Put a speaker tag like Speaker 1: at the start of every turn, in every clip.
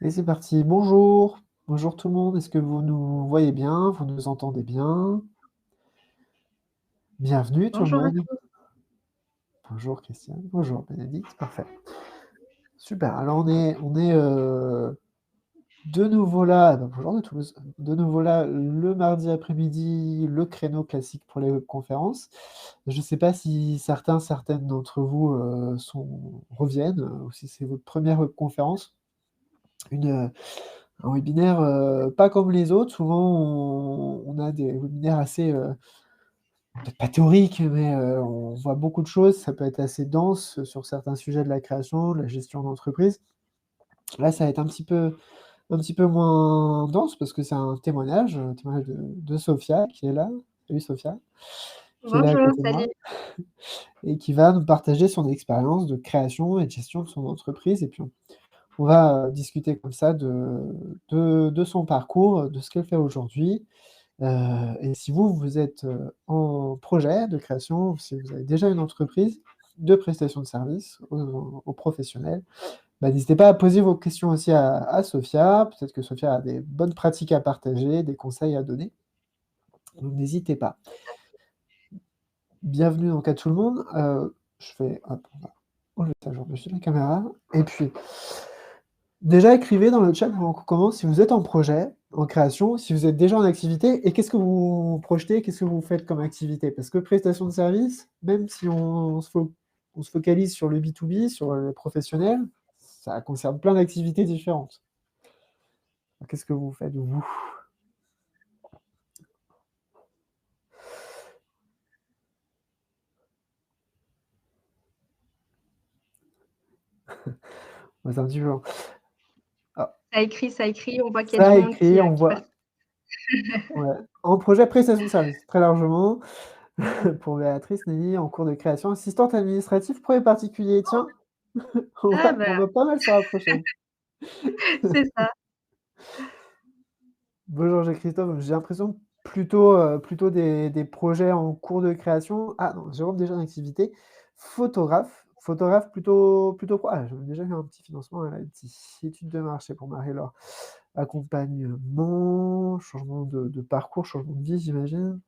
Speaker 1: Et c'est parti. Bonjour. Bonjour tout le monde. Est-ce que vous nous voyez bien? Vous nous entendez bien? Bienvenue tout le
Speaker 2: Bonjour à
Speaker 1: monde.
Speaker 2: tous.
Speaker 1: Bonjour Christiane. Bonjour Bénédicte. Parfait. Super. Alors on est de nouveau là. Bonjour de Toulouse. De nouveau là le mardi après-midi, le créneau classique pour les webconférences. Je ne sais pas si certaines d'entre vous reviennent, ou si c'est votre première webconférence. Un webinaire pas comme les autres. Souvent, on a des webinaires assez, peut-être pas théoriques, mais on voit beaucoup de choses. Ça peut être assez dense sur certains sujets de la création, de la gestion d'entreprise. Là, ça va être un petit peu moins dense parce que c'est un témoignage de Sophia qui est là. Salut Sophia, qui est là à
Speaker 2: Bonjour,
Speaker 1: côté de
Speaker 2: salut.
Speaker 1: moi et qui va nous partager son expérience de création et de gestion de son entreprise. Et puis, on va discuter comme ça de son parcours, de ce qu'elle fait aujourd'hui. Et si vous êtes en projet de création, si vous avez déjà une entreprise de prestation de services aux professionnels, bah, n'hésitez pas à poser vos questions aussi à Sophia. Peut-être que Sophia a des bonnes pratiques à partager, des conseils à donner. Donc n'hésitez pas. Bienvenue donc à tout le monde. Je fais, hop, on va enlever ça, je remets sur la caméra. Et puis, déjà, écrivez dans le chat avant qu'on commence si vous êtes en projet, en création, si vous êtes déjà en activité, et qu'est-ce que vous projetez, qu'est-ce que vous faites comme activité? Parce que prestation de service, même si on se focalise sur le B2B, sur le professionnel, ça concerne plein d'activités différentes. Qu'est-ce que vous faites, vous? Ouais, c'est un petit peu long. Ah,
Speaker 2: Ça écrit, on voit qu'il y a
Speaker 1: ça
Speaker 2: du
Speaker 1: a
Speaker 2: monde
Speaker 1: écrit, on
Speaker 2: qui passe.
Speaker 1: voit. Ouais. En projet prestation de service, très largement. Pour Béatrice, Nelly, en cours de création, assistante administrative pro et particulier. Tiens,
Speaker 2: Ah
Speaker 1: on
Speaker 2: bah,
Speaker 1: va pas mal se rapprocher.
Speaker 2: c'est ça.
Speaker 1: Bonjour, j'ai Christophe. J'ai l'impression plutôt des projets en cours de création. Ah non, Jérôme déjà en activité. Photographe plutôt pro. Ah, j'avais déjà eu un petit financement à la petite étude de marché pour Marie-Laure. Accompagnement, changement de parcours, changement de vie, j'imagine.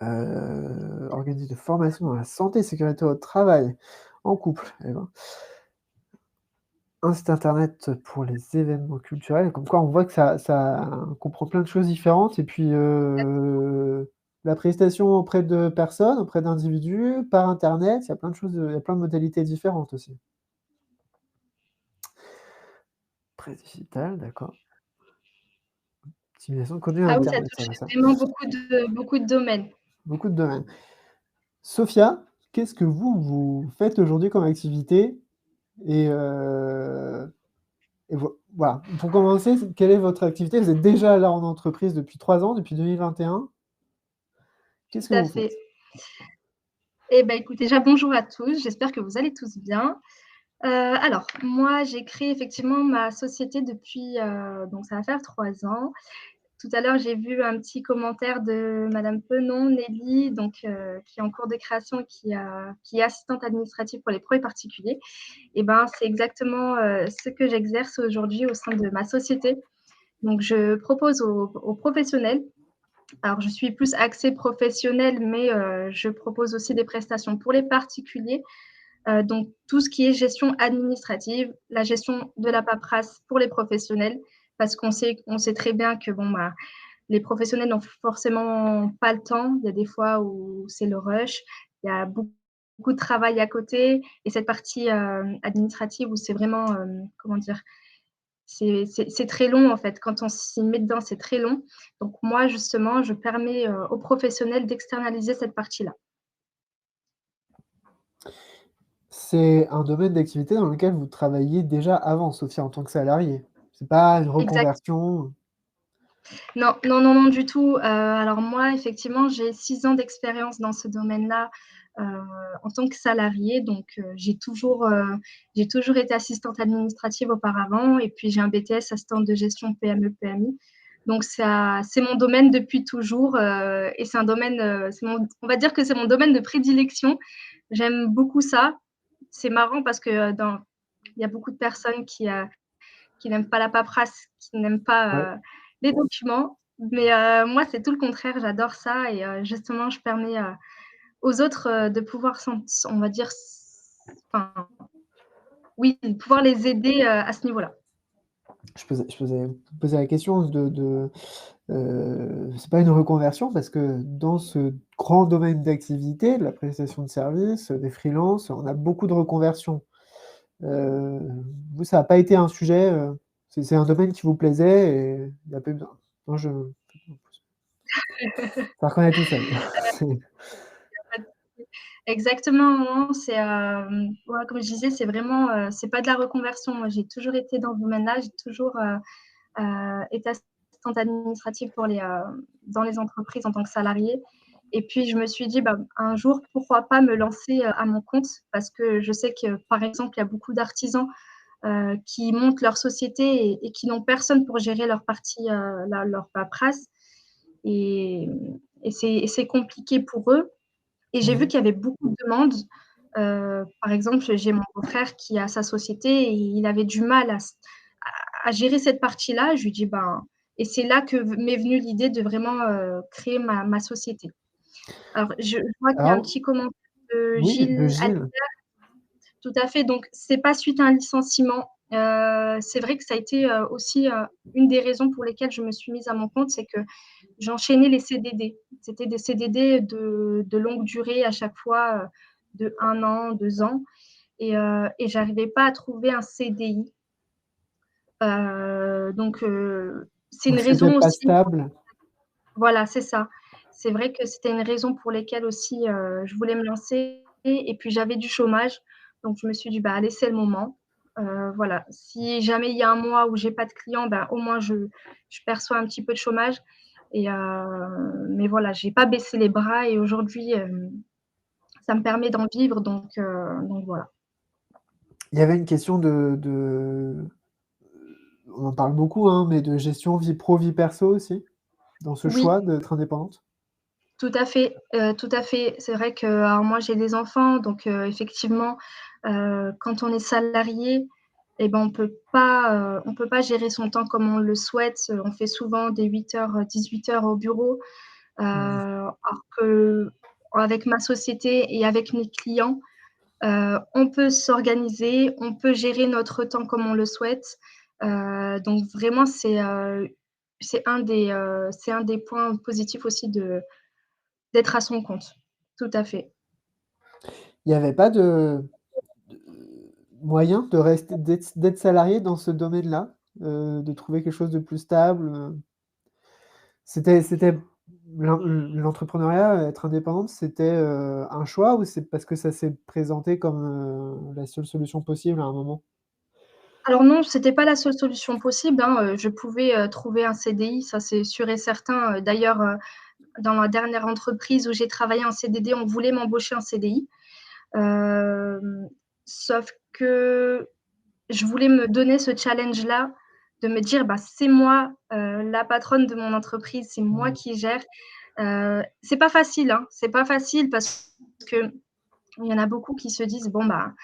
Speaker 1: Organisme de formation dans la santé et sécurité au travail, en couple. Eh ben. Un site internet pour les événements culturels, comme quoi on voit que ça comprend plein de choses différentes. Et puis la prestation auprès de personnes, auprès d'individus, par internet, il y a plein de choses, il y a plein de modalités différentes aussi. Presse digitale, d'accord. Simulation de contenu
Speaker 2: Ah oui, ça
Speaker 1: internet, ça
Speaker 2: touche
Speaker 1: va ça.
Speaker 2: vraiment beaucoup de domaines.
Speaker 1: Beaucoup de domaines. Sophia, qu'est-ce que vous faites aujourd'hui comme activité? Et, voilà. Pour commencer, quelle est votre activité? Vous êtes déjà là en entreprise depuis 3 ans, depuis 2021. Qu'est-ce que
Speaker 2: Tout à
Speaker 1: vous
Speaker 2: fait.
Speaker 1: faites?
Speaker 2: Eh ben, écoute, déjà, bonjour à tous. J'espère que vous allez tous bien. Alors, moi, j'ai créé effectivement ma société depuis, donc ça va faire 3 ans. Tout à l'heure, j'ai vu un petit commentaire de madame Penon, Nelly, donc qui est en cours de création, qui est assistante administrative pour les pros et particuliers. Et ben, c'est exactement ce que j'exerce aujourd'hui au sein de ma société. Donc, je propose aux professionnels. Alors, je suis plus axée professionnelle, mais je propose aussi des prestations pour les particuliers. Donc, tout ce qui est gestion administrative, la gestion de la paperasse pour les professionnels, parce on sait très bien que bon, bah, les professionnels n'ont forcément pas le temps. Il y a des fois où c'est le rush. Il y a beaucoup de travail à côté. Et cette partie administrative où c'est vraiment, comment dire, c'est très long en fait. Quand on s'y met dedans, c'est très long. Donc moi, justement, je permets aux professionnels d'externaliser cette partie-là.
Speaker 1: C'est un domaine d'activité dans lequel vous travailliez déjà avant, Sophia, en tant que salariée? C'est pas une
Speaker 2: Exact.
Speaker 1: reconversion?
Speaker 2: Non, non, non, non, du tout. Alors moi, effectivement, j'ai 6 ans d'expérience dans ce domaine-là en tant que salariée. Donc, j'ai toujours été assistante administrative auparavant. Et puis, j'ai un BTS assistante de gestion PME-PMI. Donc, c'est mon domaine depuis toujours. Et c'est un domaine, on va dire que c'est mon domaine de prédilection. J'aime beaucoup ça. C'est marrant parce que il y a beaucoup de personnes qui n'aiment pas la paperasse, qui n'aiment
Speaker 1: Ouais.
Speaker 2: pas, les documents. Mais moi, c'est tout le contraire, j'adore ça et justement, je permets, aux autres, de pouvoir on va dire enfin, oui, de pouvoir les aider, à ce niveau-là.
Speaker 1: Je posais la question c'est pas une reconversion parce que dans ce grand domaine d'activité, de la prestation de services, des freelances, on a beaucoup de reconversions. Heu, Vous, ça a pas été un sujet, c'est un domaine qui vous plaisait et il y a pas eu besoin non, ça reconnaît tout seul. C'est
Speaker 2: Exactement, non, c'est, ouais, comme je disais, c'est vraiment, c'est pas de la reconversion. Moi, j'ai toujours été dans ce domaine-là, j'ai toujours, été assistante administrative pour dans les entreprises en tant que salariée et puis je me suis dit: «Bah, un jour, pourquoi pas me lancer, à mon compte?» parce que je sais que, par exemple, il y a beaucoup d'artisans, qui montent leur société et qui n'ont personne pour gérer leur partie, leur paperasse et c'est compliqué pour eux et j'ai vu
Speaker 1: mmh
Speaker 2: qu'il y avait beaucoup de demandes. Par exemple, j'ai mon beau-frère qui a sa société et il avait du mal à gérer cette partie-là. Je lui dis: «Ben» et c'est là que m'est venue l'idée de vraiment, créer ma société. Alors je vois qu'il y a un
Speaker 1: Alors
Speaker 2: petit commentaire de
Speaker 1: oui, de
Speaker 2: Gilles Al
Speaker 1: Gilles.
Speaker 2: tout à fait, donc c'est pas suite à un licenciement. C'est vrai que ça a été, aussi, une des raisons pour lesquelles je me suis mise à mon compte, c'est que j'enchaînais les CDD. C'était des CDD de longue durée à chaque fois, de 1 an, 2 ans et j'arrivais pas à trouver un CDI. Donc c'est une
Speaker 1: Donc c'était
Speaker 2: raison
Speaker 1: pas
Speaker 2: aussi
Speaker 1: stable.
Speaker 2: voilà, c'est ça. C'est vrai que c'était une raison pour lesquelles aussi, je voulais me lancer et puis j'avais du chômage, donc je me suis dit: «Bah, allez, c'est le moment». Voilà, si jamais il y a un mois où j'ai pas de clients, ben, au moins je perçois un petit peu de chômage et mais voilà, j'ai pas baissé les bras et aujourd'hui, ça me permet d'en vivre donc voilà.
Speaker 1: Il y avait une question on en parle beaucoup, hein, mais de gestion vie pro, vie perso aussi, dans ce
Speaker 2: Oui,
Speaker 1: choix d'être indépendante?
Speaker 2: tout à fait. C'est vrai que alors moi j'ai des enfants donc effectivement, quand on est salarié et ben, on peut pas gérer son temps comme on le souhaite. On fait souvent des 8h, 18h au bureau,
Speaker 1: Mmh.
Speaker 2: alors qu'avec ma société et avec mes clients, on peut s'organiser, on peut gérer notre temps comme on le souhaite. Donc vraiment c'est un des points positifs aussi d'être à son compte. Tout à fait.
Speaker 1: Il y avait pas de moyen de rester d'être salarié dans ce domaine-là? De trouver quelque chose de plus stable, c'était l'entrepreneuriat, être indépendante, c'était, un choix ou c'est parce que ça s'est présenté comme, la seule solution possible à un moment?
Speaker 2: Alors non, c'était pas la seule solution possible, hein, je pouvais, trouver un CDI, ça c'est sûr et certain. D'ailleurs, dans la dernière entreprise où j'ai travaillé en CDD, on voulait m'embaucher en CDI. Hem, Sauf que je voulais me donner ce challenge-là, de me dire: «Bah, c'est moi, la patronne de mon entreprise, c'est moi
Speaker 1: Mmh.
Speaker 2: qui gère». C'est pas facile, hein, c'est pas facile parce qu'il y en a beaucoup qui se disent: «Bon, bah,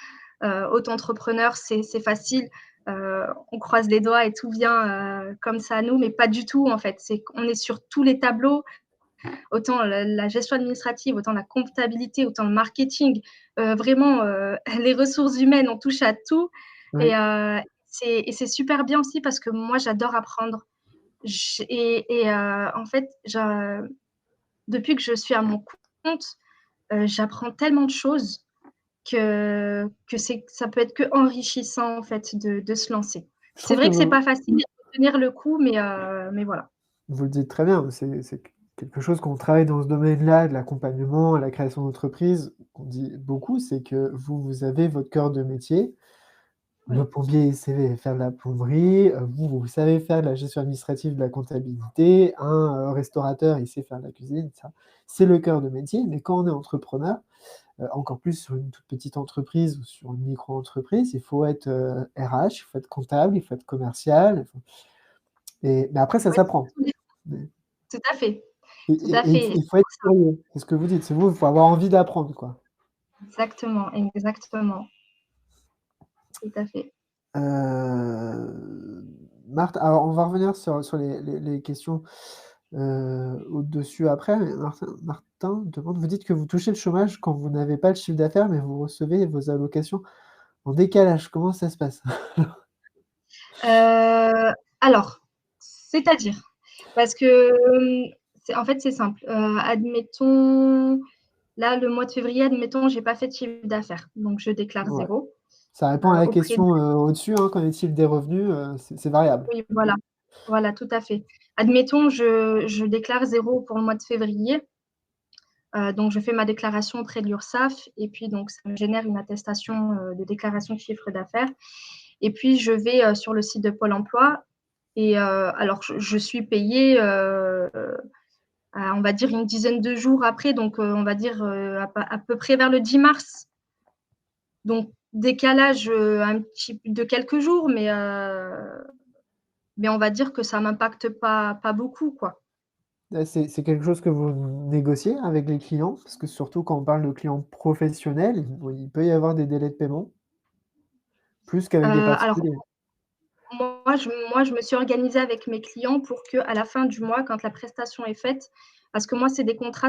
Speaker 2: auto-entrepreneur, c'est facile, on croise les doigts et tout vient, comme ça à nous», mais pas du tout, en fait. C'est qu'on est sur tous les tableaux, autant la gestion administrative, autant la comptabilité, autant le marketing, vraiment, les ressources humaines, on touche à tout et
Speaker 1: Oui.
Speaker 2: c'est super bien aussi parce que moi, j'adore apprendre. J et En fait, depuis que je suis à mon compte, j'apprends tellement de choses que ça peut être qu'enrichissant, en fait, de se lancer.
Speaker 1: Je
Speaker 2: C'est
Speaker 1: trouve que
Speaker 2: vrai que c'est pas facile, il faut tenir le coup, mais voilà.
Speaker 1: vous le dites très bien, c'est quelque chose qu'on travaille dans ce domaine-là, de l'accompagnement à la création d'entreprise, qu'on dit beaucoup, c'est que vous avez votre cœur de métier. Le
Speaker 2: Oui,
Speaker 1: plombier, il sait faire de la plomberie, vous savez faire de la gestion administrative, de la comptabilité, un, restaurateur, il sait faire de la cuisine, ça, c'est le cœur de métier. Mais quand on est entrepreneur, encore plus sur une toute petite entreprise ou sur une micro-entreprise, il faut être, RH, il faut être comptable, il faut être commercial, mais après ça
Speaker 2: oui,
Speaker 1: s'apprend. Mais
Speaker 2: tout à fait,
Speaker 1: et
Speaker 2: tout à
Speaker 1: et et il
Speaker 2: fait.
Speaker 1: faut il faut être curieux, c'est ce que vous dites, c'est vous, il faut avoir envie d'apprendre, quoi.
Speaker 2: Exactement, exactement. Tout à fait.
Speaker 1: Heu Marthe, alors on va revenir sur les questions au-dessus après. Mais Martin demande, vous dites que vous touchez le chômage quand vous n'avez pas le chiffre d'affaires, mais vous recevez vos allocations en décalage. Comment ça se passe?
Speaker 2: Alors, c'est-à-dire? Parce que, en fait, c'est simple. Admettons, là, le mois de février, admettons, j'ai pas fait de chiffre d'affaires, donc je déclare
Speaker 1: Ouais.
Speaker 2: zéro
Speaker 1: Ça répond à la
Speaker 2: auprès de...
Speaker 1: question au-dessus, hein, qu'en est-il des revenus? C'est variable.
Speaker 2: Oui, voilà, voilà, tout à fait. Admettons, je déclare zéro pour le mois de février. Donc, je fais ma déclaration auprès de l'URSSAF et puis donc ça me génère une attestation de déclaration de chiffre d'affaires. Et puis, je vais sur le site de Pôle emploi et alors je suis payée, on va dire, une dizaine de jours après, donc on va dire à peu près vers le 10 mars. Donc, décalage un petit de quelques jours, mais on va dire que ça m'impacte pas beaucoup, quoi.
Speaker 1: C'est quelque chose que vous négociez avec les clients? Parce que surtout quand on parle de clients professionnels, il peut y avoir des délais de paiement, plus qu'avec des
Speaker 2: Alors,
Speaker 1: particuliers.
Speaker 2: moi, je me suis organisée avec mes clients pour qu'à la fin du mois, quand la prestation est faite, parce que moi, c'est des contrats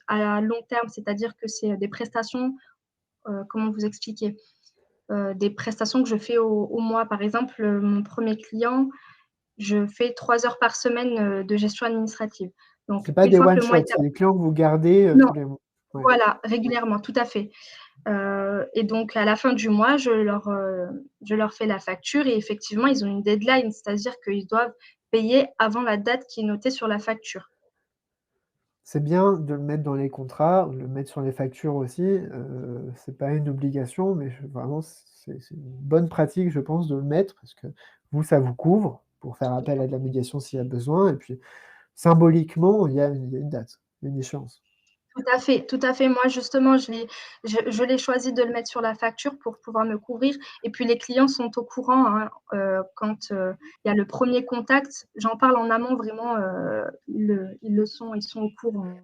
Speaker 2: à long terme, c'est-à-dire que c'est des prestations, comment vous expliquer, des prestations que je fais au mois. Par exemple, mon premier client, je fais 3 heures par semaine de gestion administrative. Donc,
Speaker 1: C'est pas
Speaker 2: une
Speaker 1: des
Speaker 2: fois que
Speaker 1: one
Speaker 2: le mois
Speaker 1: shot,
Speaker 2: est
Speaker 1: c'est des clients que vous gardez
Speaker 2: non,
Speaker 1: tous les mois. Ouais.
Speaker 2: voilà, régulièrement, tout à fait. Et donc, à la fin du mois, je leur fais la facture et effectivement, ils ont une deadline, c'est-à-dire qu'ils doivent payer avant la date qui est notée sur la facture.
Speaker 1: C'est bien de le mettre dans les contrats, de le mettre sur les factures aussi. C'est pas une obligation, mais vraiment, c'est une bonne pratique, je pense, de le mettre parce que vous, ça vous couvre pour faire appel à de la médiation s'il y a besoin. Et puis, symboliquement, il y a une date, une échéance.
Speaker 2: Tout à fait, tout à fait. Moi, justement, je l'ai choisi de le mettre sur la facture pour pouvoir me couvrir. Et puis, les clients sont au courant hein, quand il y a le premier contact. J'en parle en amont, vraiment, ils sont au courant.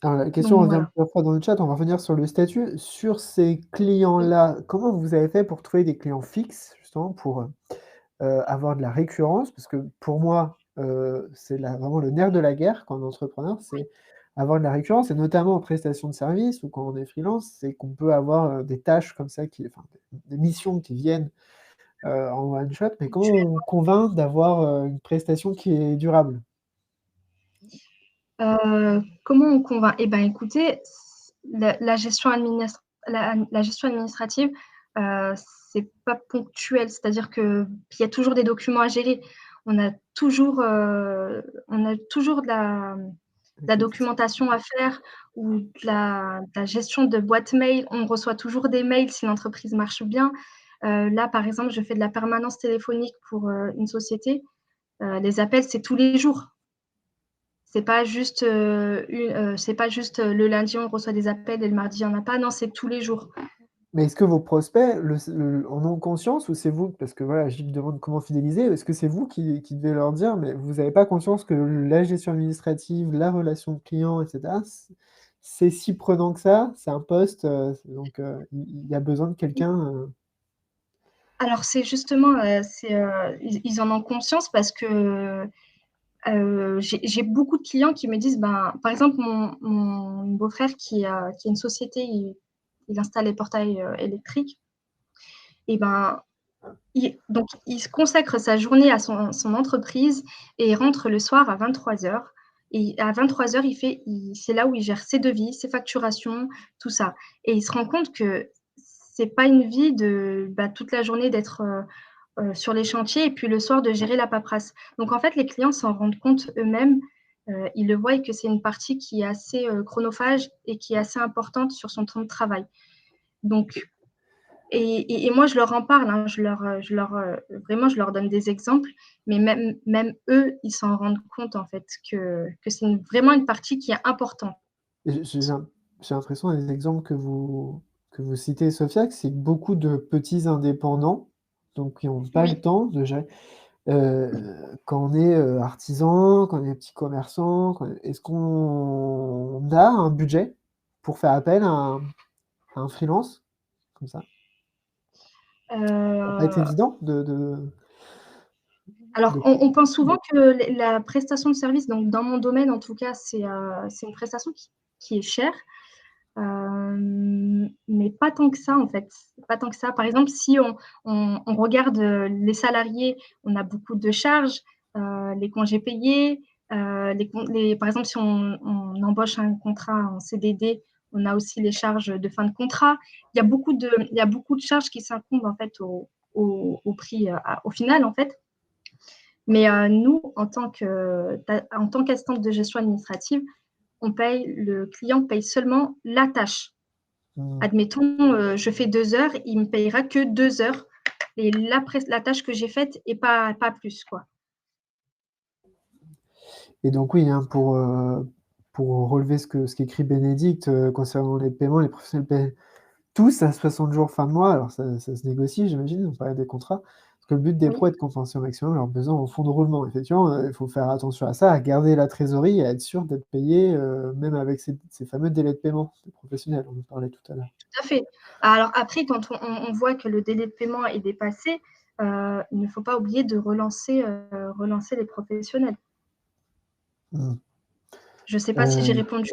Speaker 1: Alors, la question
Speaker 2: Donc
Speaker 1: revient
Speaker 2: voilà.
Speaker 1: plusieurs fois dans le chat, on va revenir sur le statut. Sur ces clients-là, comment vous avez fait pour trouver des clients fixes, justement, pour avoir de la récurrence? Parce que pour moi, c'est vraiment le nerf de la guerre quand on est entrepreneur, c'est avoir de la récurrence, et notamment en prestation de service ou quand on est freelance, c'est qu'on peut avoir des tâches comme ça, enfin, des missions qui viennent en one shot, mais comment on convainc d'avoir une prestation qui est durable?
Speaker 2: Comment on convainc? Eh ben, écoutez, la gestion administrative, c'est pas ponctuel, c'est-à-dire qu'il y a toujours des documents à gérer. On a toujours de la documentation à faire ou de la gestion de boîte mail. On reçoit toujours des mails si l'entreprise marche bien. Là, par exemple, je fais de la permanence téléphonique pour une société. Les appels, c'est tous les jours. C'est pas juste le lundi, on reçoit des appels et le mardi, il n'y en a pas. Non, c'est tous les jours.
Speaker 1: Mais est-ce que vos prospects en ont conscience ou c'est vous? Parce que voilà, Gilles demande comment fidéliser. Est-ce que c'est vous qui devez leur dire, mais vous n'avez pas conscience que la gestion administrative, la relation client, etc., c'est si prenant que ça, c'est un poste, donc il y a besoin de quelqu'un.
Speaker 2: Alors, c'est justement, ils en ont conscience parce que j'ai beaucoup de clients qui me disent, ben, par exemple, mon beau-frère qui a une société, il installe les portails électriques. Et ben, donc, il se consacre sa journée à son entreprise et il rentre le soir à 23 heures. Et à 23 heures, c'est là où il gère ses devis, ses facturations, tout ça. Et il se rend compte que c'est pas une vie de toute la journée d'être sur les chantiers et puis le soir de gérer la paperasse. Donc en fait, les clients s'en rendent compte eux-mêmes. Ils le voient et que c'est une partie qui est assez chronophage et qui est assez importante sur son temps de travail. Donc et moi, je leur en parle, hein, vraiment, je leur donne des exemples, mais même eux, ils s'en rendent compte, en fait, que c'est vraiment une partie qui est importante.
Speaker 1: J'ai l'impression, les exemples que vous citez, Sophia, que c'est beaucoup de petits indépendants, donc qui n'ont pas le
Speaker 2: Oui.
Speaker 1: temps de gérer. Quand on est artisan, quand on est petit commerçant, est-ce qu'on a un budget pour faire appel à un freelance comme ça? Ça va pas être
Speaker 2: Euh,
Speaker 1: évident de
Speaker 2: Alors,
Speaker 1: de
Speaker 2: on pense souvent que la prestation de service, donc dans mon domaine en tout cas, c'est une prestation qui est chère. Mais pas tant que ça en fait, pas tant que ça. Par exemple, si on regarde les salariés, on a beaucoup de charges, les congés payés, par exemple, si on embauche un contrat en CDD, on a aussi les charges de fin de contrat. Il y a beaucoup de charges qui s'incombent en fait au prix, au final en fait. Mais nous, en tant qu'assistante de gestion administrative, le client paye seulement la tâche.
Speaker 1: Mmh.
Speaker 2: Admettons, je fais 2 heures, il me payera que 2 heures et la tâche que j'ai faite et pas plus, quoi.
Speaker 1: Et donc oui, hein, pour relever ce qu'écrit Bénédicte, concernant les paiements, les professionnels paient tous à 60 jours fin de mois. Alors ça se négocie, j'imagine, on parlait des contrats. Parce que le but des
Speaker 2: Oui,
Speaker 1: pros est de compenser au maximum leurs besoins en fonds de roulement. Effectivement, il faut faire attention à ça, à garder la trésorerie et à être sûr d'être payé, même avec ces fameux délais de paiement des professionnels, on en parlait tout à l'heure.
Speaker 2: tout à fait. Alors après, quand on voit que le délai de paiement est dépassé, il ne faut pas oublier de relancer les professionnels.
Speaker 1: Mmh.
Speaker 2: Je ne sais pas si j'ai
Speaker 1: Heu,
Speaker 2: répondu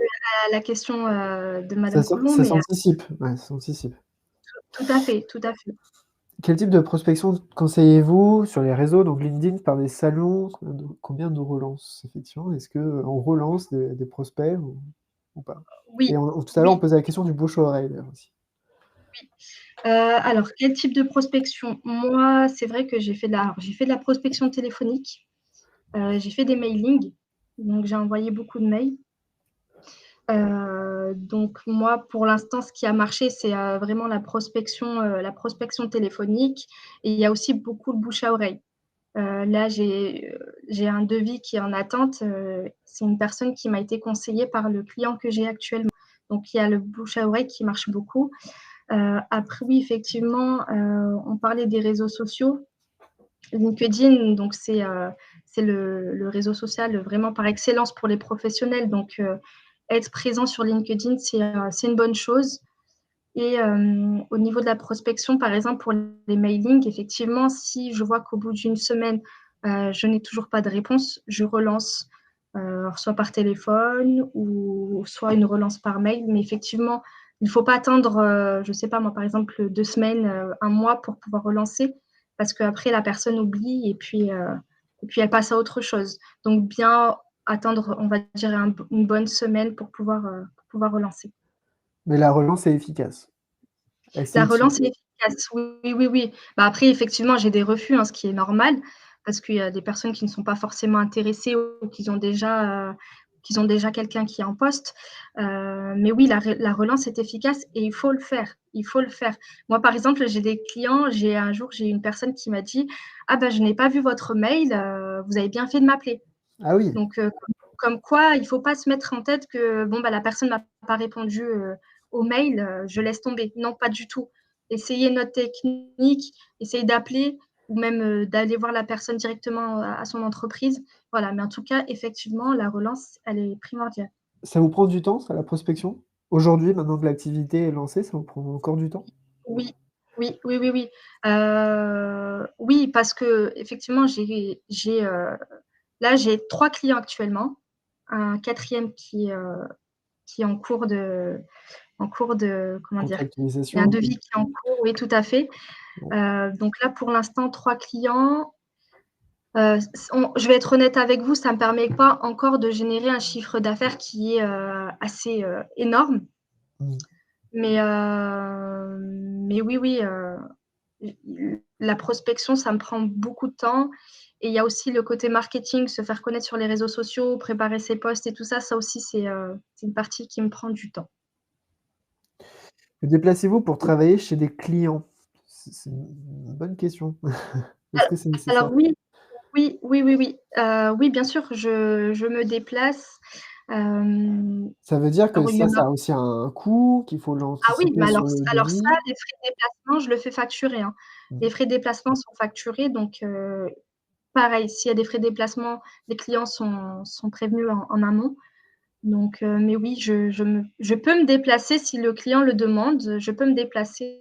Speaker 2: à la question, de madame Coulon,
Speaker 1: ça
Speaker 2: mais
Speaker 1: s'anticipe, ouais, ça s'anticipe.
Speaker 2: tout à fait, tout à fait.
Speaker 1: Quel type de prospection conseillez-vous sur les réseaux, donc LinkedIn, par des salons? Combien de relances, effectivement? Est-ce qu'on relance des prospects ou pas?
Speaker 2: Oui,
Speaker 1: Et tout à l'heure, on
Speaker 2: oui.
Speaker 1: posait la question du bouche à oreille, d'ailleurs, aussi.
Speaker 2: Alors quel type de prospection? Moi, c'est vrai que j'ai fait de la prospection téléphonique, j'ai fait des mailings, donc j'ai envoyé beaucoup de mails. Donc moi, pour l'instant, ce qui a marché, c'est, vraiment la prospection téléphonique et il y a aussi beaucoup le bouche à oreille. Là, j'ai un devis qui est en attente, c'est une personne qui m'a été conseillée par le client que j'ai actuellement. Donc il y a le bouche à oreille qui marche beaucoup. Après oui, effectivement, on parlait des réseaux sociaux. LinkedIn, donc c'est le réseau social vraiment par excellence pour les professionnels. Donc, être présent sur LinkedIn, c'est une bonne chose. Et au niveau de la prospection, par exemple, pour les mailings, effectivement, si je vois qu'au bout d'une semaine, je n'ai toujours pas de réponse, je relance, soit par téléphone ou soit une relance par mail. Mais effectivement, il ne faut pas attendre, je ne sais pas moi, par exemple, 2 semaines, 1 mois pour pouvoir relancer parce qu'après la personne oublie et puis elle passe à autre chose. Donc bien attendre, on va dire une bonne semaine pour pouvoir relancer.
Speaker 1: Mais la relance est efficace.
Speaker 2: La
Speaker 1: Essayer de se
Speaker 2: relance est efficace, oui, oui, oui. Bah, après effectivement, j'ai des refus, hein, ce qui est normal, parce qu'il y a des personnes qui ne sont pas forcément intéressées ou qui ont déjà quelqu'un qui est en poste. Mais oui, la relance est efficace et il faut le faire, il faut le faire. Moi, par exemple, un jour, j'ai une personne qui m'a dit: «Ah bah, je n'ai pas vu votre mail, vous avez bien fait de m'appeler».
Speaker 1: ah oui,
Speaker 2: Donc, comme quoi, il ne faut pas se mettre en tête que bon, bah, la personne m'a pas répondu au mail, je laisse tomber. Non, pas du tout. Essayez notre technique, essayez d'appeler ou même d'aller voir la personne directement à son entreprise. Voilà, mais en tout cas, effectivement, la relance, elle est primordiale.
Speaker 1: ça vous prend du temps, ça, la prospection? Aujourd'hui, maintenant que l'activité est lancée, ça vous prend encore du temps?
Speaker 2: Oui, oui, oui, oui, oui. Oui, parce qu'effectivement, là, j'ai 3 clients actuellement, un quatrième qui est en cours de comment dire? Il y a un
Speaker 1: Contractualisation?
Speaker 2: devis qui est en cours, oui, tout à fait.
Speaker 1: Ouais.
Speaker 2: Donc là, pour l'instant, 3 clients. Je vais être honnête avec vous, ça me permet pas encore de générer un chiffre d'affaires qui est, assez, énorme.
Speaker 1: Mmh.
Speaker 2: Mais oui, oui, la prospection, ça me prend beaucoup de temps et il y a aussi le côté marketing, se faire connaître sur les réseaux sociaux, préparer ses posts et tout ça, ça aussi c'est une partie qui me prend du temps.
Speaker 1: Vous déplacez-vous pour travailler chez des clients? C'est une bonne question. Est-ce que c'est nécessaire?
Speaker 2: Alors oui, oui, oui, oui, oui. Oui, bien sûr, je me déplace.
Speaker 1: Ça veut dire que
Speaker 2: Alors il y en
Speaker 1: ça
Speaker 2: a
Speaker 1: a aussi un coût, qu'il faut
Speaker 2: ah oui,
Speaker 1: l'anticiper
Speaker 2: mais
Speaker 1: sur le
Speaker 2: alors ça,
Speaker 1: devis?
Speaker 2: les frais de déplacement, je le fais facturer, hein.
Speaker 1: Mmh.
Speaker 2: Les frais de déplacement sont facturés, donc pareil, s'il y a des frais de déplacement, les clients sont prévenus en amont. Donc mais oui, je peux me déplacer si le client le demande, je peux me déplacer,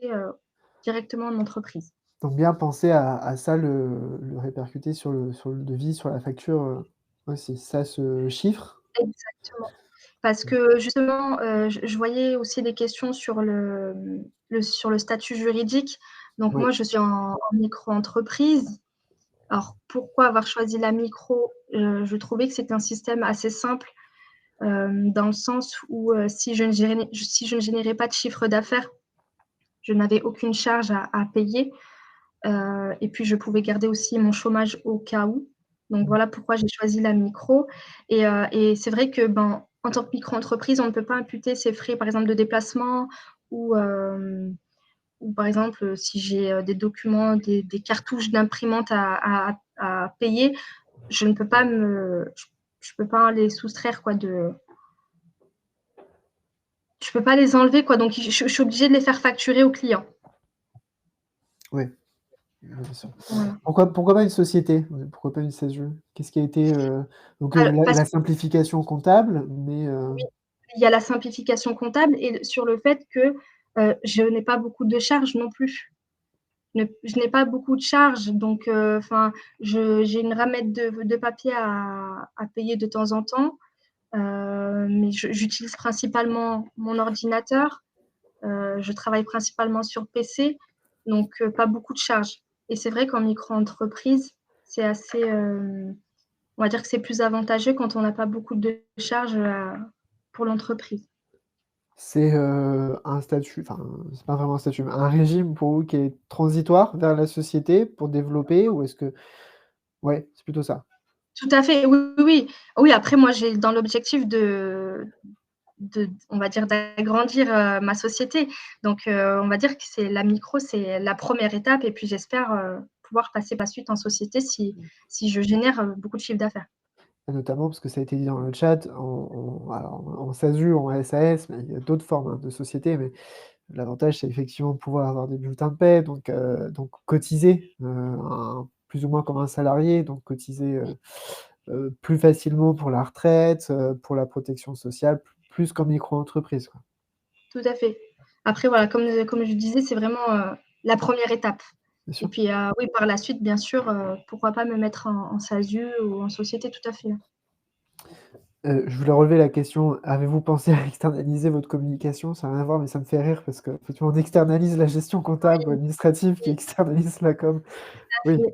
Speaker 2: directement en entreprise.
Speaker 1: Donc bien penser à ça, le répercuter sur le devis, sur la facture, aussi. Ça se chiffre?
Speaker 2: Exactement. Parce que justement, je voyais aussi des questions sur sur le statut juridique. Donc
Speaker 1: Oui.
Speaker 2: moi, je suis en micro-entreprise. Alors pourquoi avoir choisi la micro? Je trouvais que c'était un système assez simple, dans le sens où, si je ne générais pas de chiffre d'affaires, je n'avais aucune charge à payer. Et puis je pouvais garder aussi mon chômage au cas où. Donc
Speaker 1: Mmh.
Speaker 2: voilà pourquoi j'ai choisi la micro. Et c'est vrai que, ben, en tant que micro-entreprise, on ne peut pas imputer ses frais, par exemple, de déplacement ou, ou par exemple, si j'ai, des documents, des cartouches d'imprimante à payer, je ne peux pas je peux pas les soustraire quoi de je peux pas les enlever quoi, donc je suis obligée de les faire facturer au client.
Speaker 1: Oui, bien sûr.
Speaker 2: Voilà.
Speaker 1: Pourquoi pas une société? Pourquoi pas une SASU? Qu'est-ce qui a été, donc
Speaker 2: Parce
Speaker 1: la simplification comptable, mais
Speaker 2: Oui, il y a la simplification comptable et sur le fait que, je n'ai pas beaucoup de charges non plus. Je n'ai pas beaucoup de charges, donc enfin, j'ai une ramette de papier à payer de temps en temps, mais j'utilise principalement mon ordinateur, je travaille principalement sur PC, donc pas beaucoup de charges. Et c'est vrai qu'en micro-entreprise, c'est assez, on va dire que c'est plus avantageux quand on n'a pas beaucoup de charges, pour l'entreprise.
Speaker 1: c'est, un statut, enfin, c'est pas vraiment un statut, mais un régime pour vous qui est transitoire vers la société pour développer ou est-ce que ouais, c'est plutôt ça?
Speaker 2: Tout à fait, oui, oui, oui. Oui, après moi, j'ai dans l'objectif on va dire d'agrandir, ma société. Donc on va dire que c'est la micro, c'est la première étape et puis j'espère, pouvoir passer par la suite en société si je génère, beaucoup de chiffre d'affaires.
Speaker 1: Notamment parce que ça a été dit dans le chat, en SASU, en SAS, mais il y a d'autres formes, hein, de sociétés, mais l'avantage, c'est effectivement de pouvoir avoir des bulletins de paie, donc cotiser, plus ou moins comme un salarié, donc cotiser, plus facilement pour la retraite, pour la protection sociale, plus qu'en micro-entreprise, quoi.
Speaker 2: Tout à fait. Après voilà, comme je disais, c'est vraiment, la première étape.
Speaker 1: Bien
Speaker 2: Et
Speaker 1: sûr.
Speaker 2: puis, oui, par la suite, bien sûr, pourquoi pas me mettre en SASU ou en société, tout à fait.
Speaker 1: Je voulais relever la question, avez-vous pensé à externaliser votre communication? Ça n'a rien à voir, mais ça me fait rire parce qu'effectivement, on externalise la gestion comptable ou
Speaker 2: Oui,
Speaker 1: administrative qui
Speaker 2: oui,
Speaker 1: externalise la com. Oui.
Speaker 2: oui.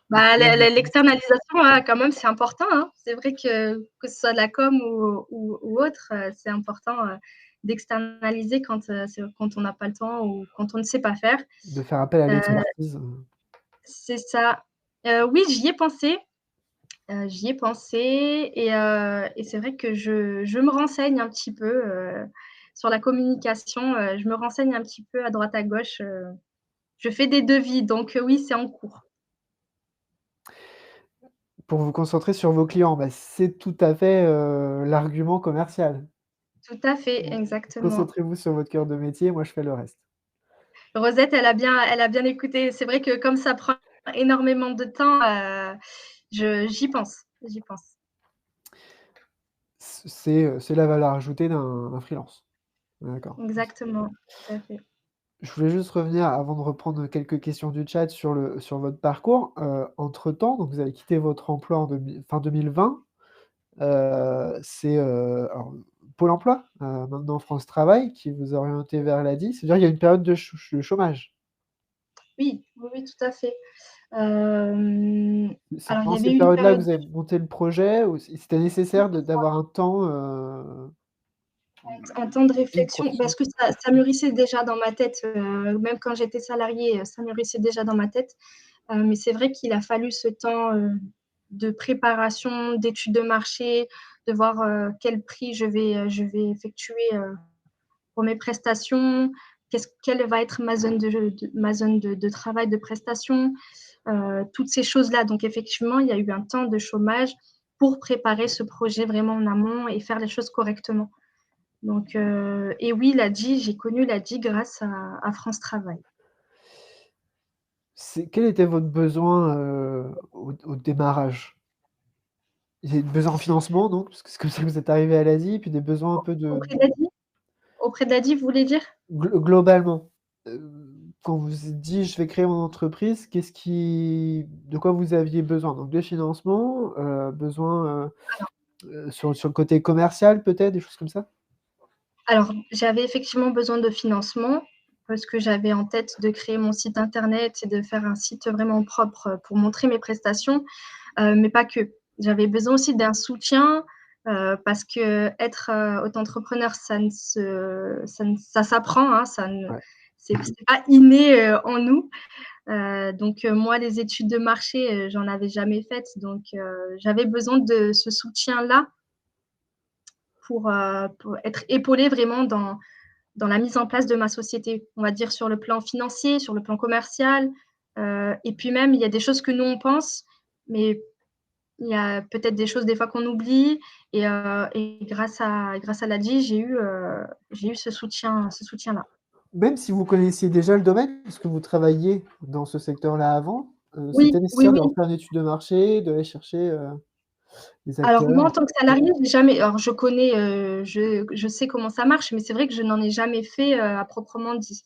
Speaker 2: Bah, l'externalisation, quand même, c'est important, hein. C'est vrai que ce soit de la com ou autre, c'est important, d'externaliser quand on n'a pas le temps ou quand on ne sait pas faire.
Speaker 1: De faire appel à
Speaker 2: Heu,
Speaker 1: l'expertise,
Speaker 2: c'est ça. Oui, j'y ai pensé et c'est vrai que je me renseigne un petit peu, sur la communication, je me renseigne un petit peu à droite à gauche, je fais des devis donc oui, c'est en cours.
Speaker 1: pour vous concentrer sur vos clients. Bah, c'est tout à fait, l'argument commercial.
Speaker 2: Tout à fait,
Speaker 1: Mmh.
Speaker 2: exactement.
Speaker 1: Concentrez-vous sur votre cœur de métier, moi je fais le reste.
Speaker 2: Rosette, elle a bien écouté. C'est vrai que comme ça prend énormément de temps, je j'y pense.
Speaker 1: C'est la valeur ajoutée d'un freelance. D'accord.
Speaker 2: Exactement, tout à fait.
Speaker 1: Je voulais juste revenir avant de reprendre quelques questions du chat sur votre parcours. Entre-temps, donc vous avez quitté votre emploi en fin 2020. C'est, alors Pôle emploi, maintenant France Travail qui vous a orienté vers l'ADI. C'est-à-dire il y a une période de chômage.
Speaker 2: Oui, oui, oui, tout à fait. Hem,
Speaker 1: C'est
Speaker 2: alors il y
Speaker 1: pendant
Speaker 2: avait
Speaker 1: cette
Speaker 2: eu une
Speaker 1: période-là que
Speaker 2: période
Speaker 1: vous avez monté le projet ou c'était nécessaire d'avoir un temps,
Speaker 2: un temps de
Speaker 1: vie
Speaker 2: réflexion parce
Speaker 1: professionnelle?
Speaker 2: que ça mûrissait déjà dans ma tête, même quand j'étais salariée, ça mûrissait déjà dans ma tête. Mais c'est vrai qu'il a fallu ce temps, de préparation, d'étude de marché, de voir, quel prix je vais effectuer, pour mes prestations, quelle va être ma zone de travail, de prestation, toutes ces choses-là. Donc effectivement, il y a eu un temps de chômage pour préparer ce projet vraiment en amont et faire les choses correctement. Donc et oui, l'ADI, j'ai connu l'ADI grâce à France Travail.
Speaker 1: Quel était votre besoin, au démarrage? Il y a besoin en financement donc? Parce que c'est comme ça que vous êtes arrivé à l'Asie, puis des besoins un peu de
Speaker 2: Auprès d'ADI? Auprès d'ADI, vous voulez dire?
Speaker 1: globalement. quand vous vous êtes dit: «Je vais créer mon entreprise», de quoi vous aviez besoin? Donc de financement, besoin, sur le côté commercial peut-être, des choses comme ça?
Speaker 2: Alors, j'avais effectivement besoin de financement parce que j'avais en tête de créer mon site internet et de faire un site vraiment propre, pour montrer mes prestations, mais pas que. J'avais besoin aussi d'un soutien, parce qu'être, auto-entrepreneur, ça s'apprend, hein,
Speaker 1: Ouais.
Speaker 2: c'est pas inné, en nous. Donc moi, les études de marché, j'en avais jamais faites, donc j'avais besoin de ce soutien-là pour être épaulée vraiment dans la mise en place de ma société. On va dire sur le plan financier, sur le plan commercial, et puis même, il y a des choses que nous, on pense, mais il y a peut-être des choses des fois qu'on oublie et grâce à l'ADI, j'ai eu ce soutien-là.
Speaker 1: Même si vous connaissiez déjà le domaine, parce que vous travailliez dans ce secteur-là avant,
Speaker 2: Oui,
Speaker 1: c'était
Speaker 2: oui,
Speaker 1: nécessaire de
Speaker 2: oui.
Speaker 1: refaire une étude de marché, d'aller chercher, les
Speaker 2: Alors moi,
Speaker 1: acteurs?
Speaker 2: en tant que salariée, j'ai jamais alors je connais, je sais comment ça marche, mais c'est vrai que je n'en ai jamais fait, à proprement dit.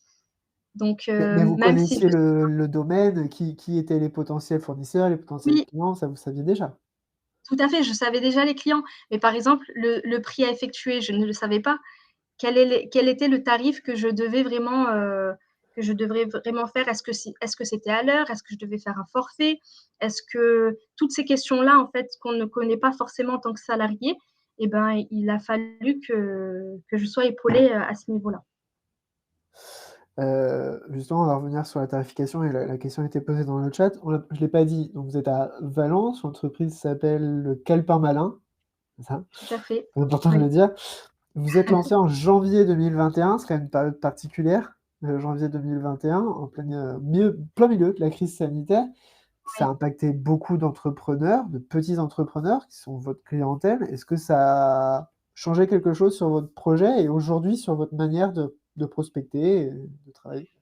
Speaker 2: Donc
Speaker 1: Mais vous
Speaker 2: même si
Speaker 1: connaissiez
Speaker 2: je
Speaker 1: le domaine, qui étaient les potentiels fournisseurs, les potentiels
Speaker 2: oui,
Speaker 1: clients, ça vous saviez déjà?
Speaker 2: tout à fait, je savais déjà les clients, mais par exemple, le prix à effectuer, je ne le savais pas. Quel était le tarif que je devrais vraiment faire? Est-ce que c'était à l'heure? Est-ce que je devais faire un forfait? Est-ce que toutes ces questions-là, en fait, qu'on ne connaît pas forcément en tant que salarié, et ben, il a fallu que je sois épaulée, à ce niveau-là.
Speaker 1: Justement, on va revenir sur la tarification et la question a été posée dans le chat. Je l'ai pas dit, donc vous êtes à Valence, l'entreprise s'appelle le Calepin Malin, c'est ça?
Speaker 2: Tout à fait,
Speaker 1: C'est important de
Speaker 2: oui.
Speaker 1: le dire. Vous êtes lancé en janvier 2021, c'est quand même une période particulière, janvier 2021, en plein milieu de la crise sanitaire. Ça a
Speaker 2: Oui.
Speaker 1: impacté beaucoup d'entrepreneurs, de petits entrepreneurs qui sont votre clientèle. Est-ce que ça a changé quelque chose sur votre projet et aujourd'hui sur votre manière de prospecter et de travailler?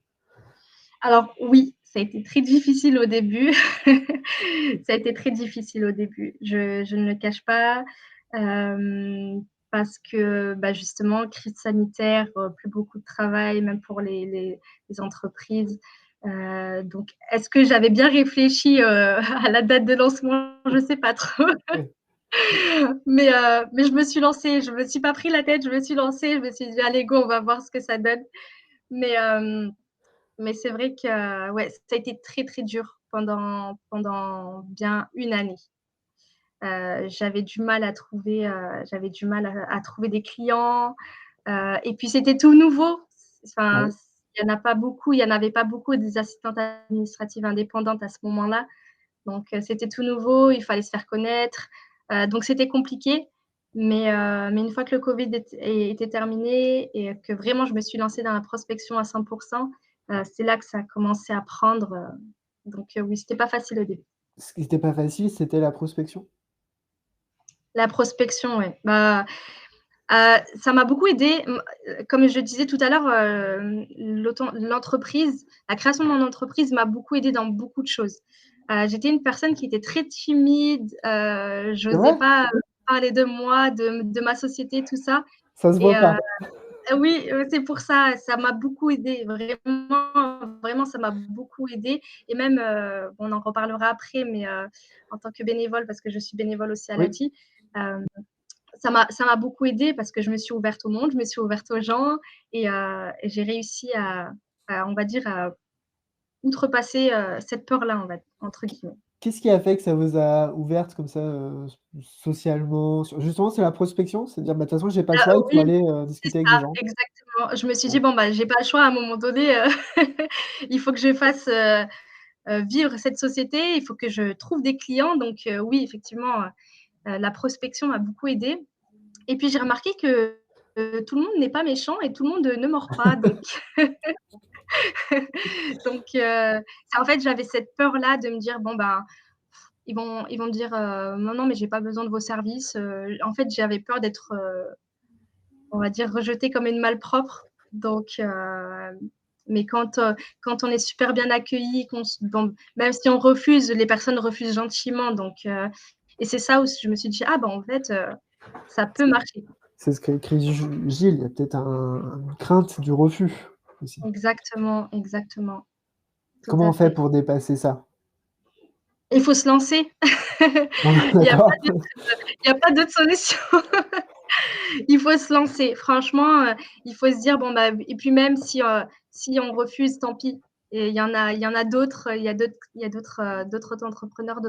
Speaker 2: Alors oui, ça a été très difficile au début. Ça a été très difficile au début. Je ne le cache pas, parce que, bah, justement, crise sanitaire, plus beaucoup de travail, même pour les entreprises. Donc est-ce que j'avais bien réfléchi, à la date de lancement? Je sais pas trop.
Speaker 1: Oui.
Speaker 2: Mais je me suis lancée, je me suis pas pris la tête, je me suis lancée, je me suis dit: «Allez go, on va voir ce que ça donne». Mais mais c'est vrai que, ouais, ça a été très, très dur pendant bien une année. J'avais du mal à trouver des clients, et puis c'était tout nouveau. Enfin,
Speaker 1: Ouais.
Speaker 2: il y en avait pas beaucoup des assistantes administratives indépendantes à ce moment-là. Donc c'était tout nouveau, il fallait se faire connaître, donc c'était compliqué. Mais une fois que le covid était terminé et que vraiment je me suis lancée dans la prospection à 100 c'est là que ça a commencé à prendre, donc oui, c'était pas facile au début.
Speaker 1: Ce qui était pas facile, c'était la prospection?
Speaker 2: La prospection, ouais, bah, ça m'a beaucoup aidée, comme je disais tout à l'heure, la création de mon entreprise m'a beaucoup aidée dans beaucoup de choses. J'étais une personne qui était très timide,
Speaker 1: C'est
Speaker 2: j'osais
Speaker 1: vrai?
Speaker 2: pas, parler de moi, de ma société, tout ça
Speaker 1: Ça se
Speaker 2: et
Speaker 1: voit pas.
Speaker 2: oui, c'est pour ça, ça m'a beaucoup aidée, vraiment, vraiment, ça m'a beaucoup aidée et même, bon, on en reparlera après, mais en tant que bénévole, parce que je suis bénévole aussi à
Speaker 1: Oui.
Speaker 2: l'ADI, hem ça m'a beaucoup aidée parce que je me suis ouverte au monde, je me suis ouverte aux gens et j'ai réussi on va dire, à outrepasser, cette «peur-là», on va entre guillemets.
Speaker 1: Qu'est-ce qui a fait que ça vous a ouverte comme ça, socialement? Justement, c'est la prospection? C'est-à-dire: «Bah, de toute façon, j'ai pas le choix, il faut
Speaker 2: Oui,
Speaker 1: aller,
Speaker 2: c'est
Speaker 1: discuter avec des
Speaker 2: ça,
Speaker 1: gens».
Speaker 2: exactement. Je me suis dit:
Speaker 1: Ouais.
Speaker 2: «Bon, bah, j'ai pas le choix à un moment donné, il faut que je fasse, vivre cette société, il faut que je trouve des clients», donc oui, effectivement, la prospection m'a beaucoup aidée et puis j'ai remarqué que, tout le monde n'est pas méchant et tout le monde, ne mord pas, donc donc c'est en fait, j'avais cette peur-là de me dire: «Bon, ben, ils vont me dire, "Non, non, mais j'ai pas besoin de vos services"». En fait, j'avais peur d'être, on va dire, rejetée comme une malpropre. Donc mais quand on est super bien accueilli, bon, même si on refuse, les personnes refusent gentiment, donc et c'est ça où je me suis dit: «Ah, bah, en fait, ça peut
Speaker 1: C'est
Speaker 2: marcher».
Speaker 1: c'est ce qu'a écrit Gilles, il y a peut-être une crainte du refus. aussi.
Speaker 2: Exactement, exactement, tout
Speaker 1: Comment
Speaker 2: à
Speaker 1: on fait
Speaker 2: fait.
Speaker 1: pour dépasser ça?
Speaker 2: Il faut se lancer. Il y a pas
Speaker 1: D'accord.
Speaker 2: d'autre il y a pas d'autre solution. Il faut se lancer. Franchement, il faut se dire: «Bon, bah» et puis même si on refuse, tant pis. Et il y en a d'autres, d'autres entrepreneurs,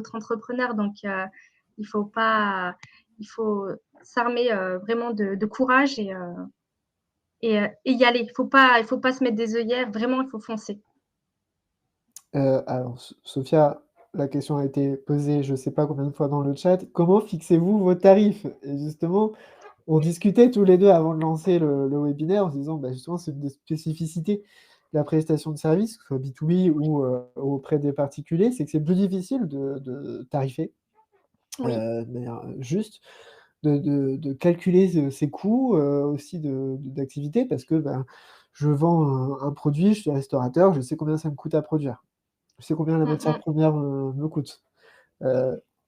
Speaker 2: donc il faut s'armer, vraiment de courage et y aller. Il faut pas se mettre des œillères, vraiment, il faut foncer.
Speaker 1: Alors Sophia, la question a été posée je sais pas combien de fois dans le chat. Comment fixez-vous vos tarifs? Et justement, on discutait tous les 2 avant de lancer le webinaire en se disant, bah, justement, c'est une des spécificités de la prestation de service, que ce soit B2B ou auprès des particuliers, c'est que c'est plus difficile de tarifer
Speaker 2: Oui.
Speaker 1: de manière juste, de calculer ses coûts, aussi d'activité parce que, ben, je vends un produit, je suis restaurateur, je sais combien ça me coûte à produire. Je sais combien la
Speaker 2: Mmh
Speaker 1: matière
Speaker 2: mh.
Speaker 1: première me coûte.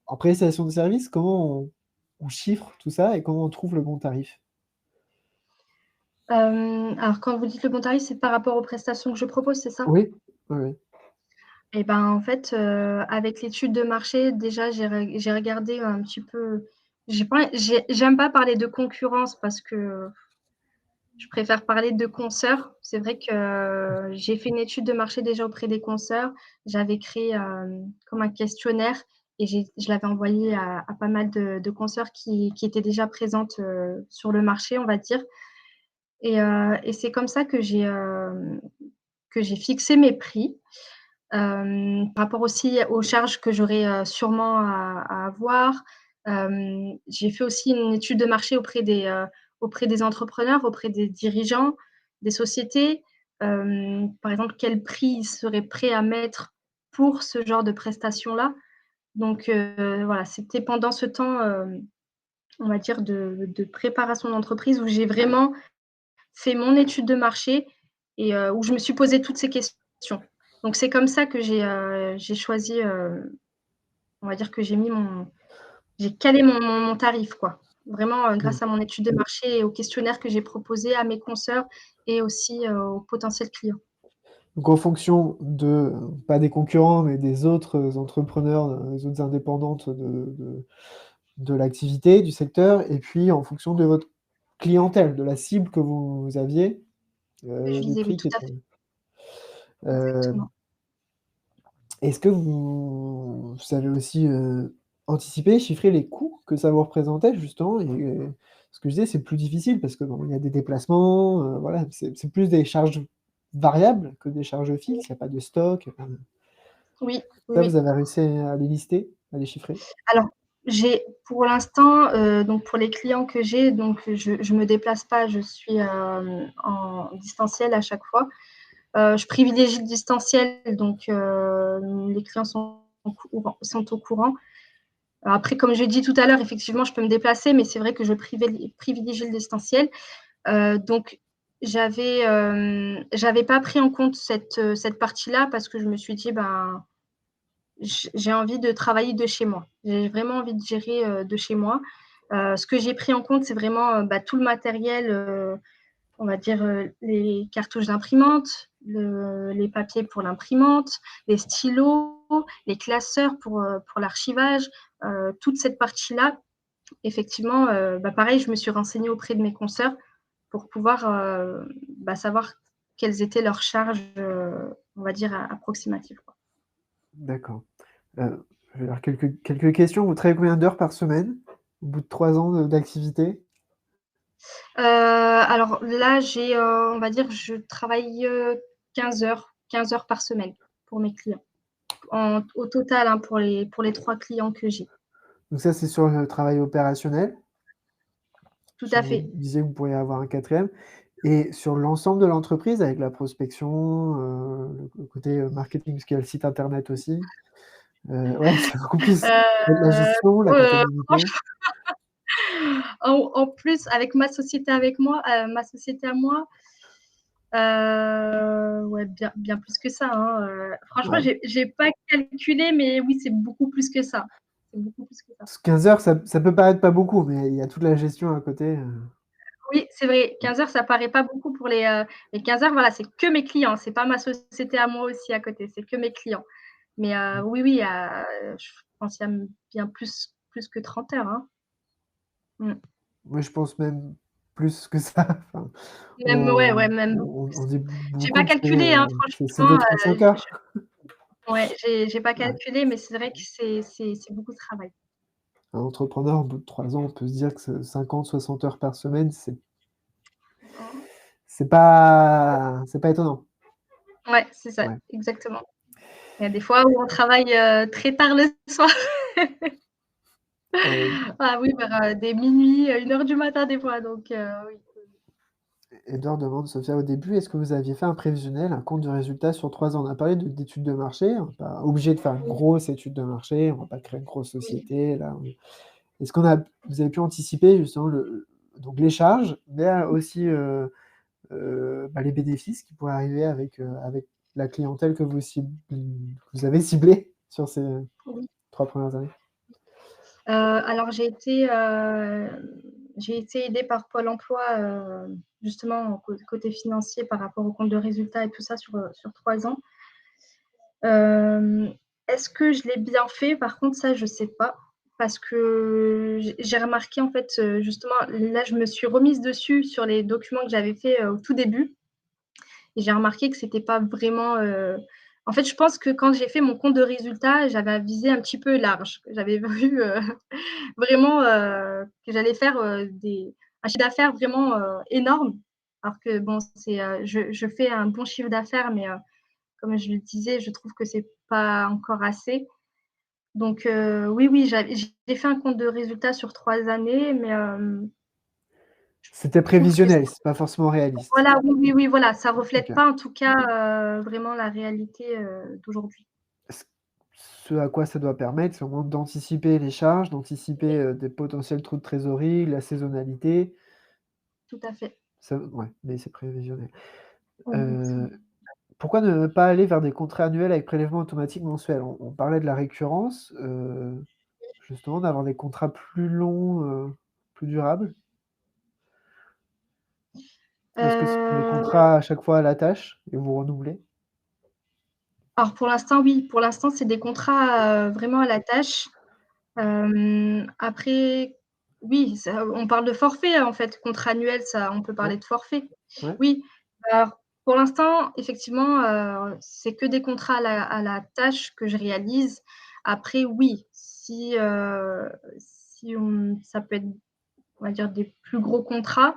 Speaker 1: En prestation de service, comment on chiffre tout ça et comment on trouve le bon tarif?
Speaker 2: Alors quand vous dites le bon tarif, c'est par rapport aux prestations que je propose, c'est ça?
Speaker 1: Oui, oui, oui.
Speaker 2: Et ben, en fait, avec l'étude de marché, déjà, j'ai regardé un petit peu. J'aime pas parler de concurrence parce que je préfère parler de consoeurs. C'est vrai que j'ai fait une étude de marché déjà auprès des consoeurs. J'avais créé, comme un questionnaire et je l'avais envoyé à pas mal de consoeurs qui étaient déjà présentes, sur le marché, on va dire. Et c'est comme ça que j'ai fixé mes prix. Par rapport aussi aux charges que j'aurais, sûrement à avoir. J'ai fait aussi une étude de marché auprès des entrepreneurs, auprès des dirigeants, des sociétés. Par exemple, quel prix ils seraient prêts à mettre pour ce genre de prestations-là. Donc voilà, c'était pendant ce temps, on va dire de préparation d'entreprise où j'ai vraiment fait mon étude de marché et où je me suis posé toutes ces questions. Donc c'est comme ça que j'ai choisi, on va dire que j'ai calé mon tarif, quoi. Vraiment,
Speaker 1: Mmh.
Speaker 2: grâce à mon étude de marché et au questionnaire que j'ai proposé à mes consoeurs et aussi, aux potentiels clients.
Speaker 1: Donc en fonction de, pas des concurrents, mais des autres entrepreneurs, des autres indépendantes de l'activité, du secteur et puis en fonction de votre clientèle, de la cible que vous aviez,
Speaker 2: Je
Speaker 1: le
Speaker 2: visais, oui,
Speaker 1: prix qui
Speaker 2: tout à
Speaker 1: était
Speaker 2: fait,
Speaker 1: heu,
Speaker 2: exactement.
Speaker 1: est-ce que vous savez aussi, anticiper, chiffrer les coûts que ça vous représentait justement? Et ce que je disais, c'est plus difficile parce que bon, il y a des déplacements, voilà, c'est plus des charges variables que des charges fixes, il y a pas de stock,
Speaker 2: Oui, oui,
Speaker 1: ça,
Speaker 2: oui.
Speaker 1: vous avez réussi à les lister, à les chiffrer?
Speaker 2: Alors, j'ai pour l'instant, donc pour les clients que j'ai, donc je me déplace pas, je suis, en distanciel à chaque fois. Je privilégie le distanciel, donc les clients sont au courant. Après, comme j'ai dit tout à l'heure, effectivement, je peux me déplacer, mais c'est vrai que je privilégie le distanciel. Donc j'avais pas pris en compte cette partie-là parce que je me suis dit: «Ben, j'ai envie de travailler de chez moi». J'ai vraiment envie de gérer, de chez moi. Ce que j'ai pris en compte, c'est vraiment, bah, tout le matériel, on va dire, les cartouches d'imprimante, les papiers pour l'imprimante, les stylos, les classeurs pour l'archivage, toute cette partie-là. Effectivement, bah, pareil, je me suis renseignée auprès de mes consoeurs pour pouvoir, bah, savoir quelles étaient leurs charges, on va dire approximatives, quoi.
Speaker 1: D'accord. Je vais avoir quelques questions. Vous travaillez combien d'heures par semaine, au bout de 3 ans d'activité?
Speaker 2: Alors là, on va dire, je travaille, 15 heures par semaine pour mes clients. Au total, hein, pour les 3 clients que j'ai.
Speaker 1: Donc ça, c'est sur le travail opérationnel.
Speaker 2: Tout
Speaker 1: Si
Speaker 2: à
Speaker 1: vous
Speaker 2: fait.
Speaker 1: disiez que vous pourriez avoir un quatrième et sur l'ensemble de l'entreprise avec la prospection, le côté, marketing, parce qu'il y a le site internet aussi. Ouais, c'est beaucoup plus la
Speaker 2: Heu,
Speaker 1: gestion, la comptabilité.
Speaker 2: franchement, en plus, avec ma société à moi, ouais, bien plus que ça, hein, franchement,
Speaker 1: Ouais,
Speaker 2: j'ai pas calculé, mais oui, c'est beaucoup plus que ça. C'est beaucoup plus que ça.
Speaker 1: parce que 15 heures, ça peut paraître pas beaucoup, mais il y a toute la gestion à côté.
Speaker 2: Oui, c'est vrai, 15 heures, ça paraît pas beaucoup pour les 15 heures, voilà, c'est que mes clients, c'est pas ma société à moi aussi à côté, c'est que mes clients. Mais
Speaker 1: Mmh.
Speaker 2: oui, oui, je pense qu'il y a bien plus que 30 heures, hein. Mmh.
Speaker 1: Moi, je pense même plus que ça. Enfin,
Speaker 2: Même ouais,
Speaker 1: on
Speaker 2: ouais, même beaucoup
Speaker 1: on
Speaker 2: plus.
Speaker 1: dit
Speaker 2: J'ai
Speaker 1: beaucoup
Speaker 2: pas
Speaker 1: que
Speaker 2: calculé, hein,
Speaker 1: c'est
Speaker 2: franchement,
Speaker 1: 200-300
Speaker 2: je
Speaker 1: heures.
Speaker 2: ouais, j'ai pas
Speaker 1: Ouais.
Speaker 2: calculé, mais c'est vrai que c'est beaucoup de travail.
Speaker 1: Un entrepreneur, au bout de 3 ans, on peut se dire que 50-60 heures par semaine,
Speaker 2: Mmh.
Speaker 1: c'est pas étonnant.
Speaker 2: Ouais, c'est ça,
Speaker 1: Ouais.
Speaker 2: exactement. Il y a des fois où on travaille, très tard le soir.
Speaker 1: Et
Speaker 2: Ah oui, vers, des minuit, 1 heure du matin des fois, donc oui.
Speaker 1: Edouard demande, Sophia, au début, est-ce que vous aviez fait un prévisionnel, un compte de résultat sur 3 ans? On a parlé d'études de marché, on n'est pas obligé de faire une
Speaker 2: Oui,
Speaker 1: grosse étude de marché, on va pas créer une grosse
Speaker 2: oui.
Speaker 1: société, là. Est-ce vous avez pu anticiper justement donc les charges, mais aussi bah, les bénéfices qui pourraient arriver avec la clientèle que vous avez ciblée sur ces
Speaker 2: Oui.
Speaker 1: 3 premières années?
Speaker 2: Alors j'ai été aidée par Pôle emploi, justement côté financier par rapport au compte de résultat et tout ça sur 3 ans. Est-ce que je l'ai bien fait? Par contre, ça, je sais pas parce que j'ai remarqué en fait, justement là, je me suis remise dessus sur les documents que j'avais faits, au tout début et j'ai remarqué que c'était pas vraiment, en fait, je pense que quand j'ai fait mon compte de résultat, j'avais visé un petit peu large. J'avais vu, vraiment, que j'allais faire, un chiffre d'affaires vraiment, énorme. Alors que bon, je fais un bon chiffre d'affaires, mais comme je le disais, je trouve que c'est pas encore assez. Donc oui, oui, j'ai fait un compte de résultats sur 3 années, mais
Speaker 1: C'était
Speaker 2: je trouve que
Speaker 1: prévisionnel, c'est pas forcément réaliste.
Speaker 2: voilà, oui, oui, oui, voilà, ça reflète
Speaker 1: OK.
Speaker 2: pas en tout cas, vraiment la réalité, d'aujourd'hui.
Speaker 1: Ce ce à quoi ça doit permettre, c'est au moins d'anticiper les charges, d'anticiper,
Speaker 2: Oui,
Speaker 1: des potentiels trous de trésorerie, la saisonnalité.
Speaker 2: tout à fait.
Speaker 1: Ça ouais, mais c'est prévisionnel. Heu,
Speaker 2: Exactement.
Speaker 1: Pourquoi ne pas aller vers des contrats annuels avec prélèvement automatique mensuel? On parlait de la récurrence, justement d'avoir des contrats plus longs, plus durables? Ou est-ce que ce sont des
Speaker 2: Heu,
Speaker 1: contrats à chaque fois à la tâche et vous renouvelez?
Speaker 2: alors pour l'instant, oui, pour l'instant, c'est des contrats, vraiment à la tâche. Après, oui, ça on parle de forfait, en fait, contrat annuel, ça on peut
Speaker 1: Ouais,
Speaker 2: parler de forfait.
Speaker 1: ouais.
Speaker 2: Oui, alors pour l'instant, effectivement, c'est que des contrats à la tâche que je réalise. Après oui, si ça peut être, on va dire, des plus gros contrats,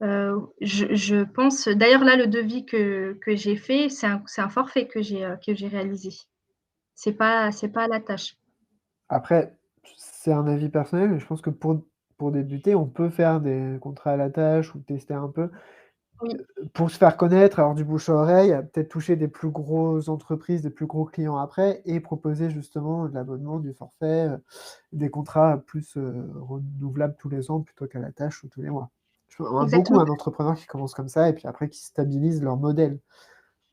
Speaker 2: je pense d'ailleurs là, le devis que j'ai fait, c'est un forfait que j'ai réalisé. C'est pas à la tâche.
Speaker 1: Après, c'est un avis personnel, mais je pense que pour débuter, on peut faire des contrats à la tâche ou tester un peu.
Speaker 2: Oui,
Speaker 1: Pour se faire connaître, avoir du bouche à oreille, peut-être toucher des plus grosses entreprises, des plus gros clients après et proposer justement de l'abonnement, du forfait, des contrats plus, renouvelables tous les ans plutôt qu'à la tâche ou tous les mois. Je vois beaucoup
Speaker 2: exactement.
Speaker 1: d'entrepreneurs qui commencent comme ça et puis après qui stabilisent leur modèle.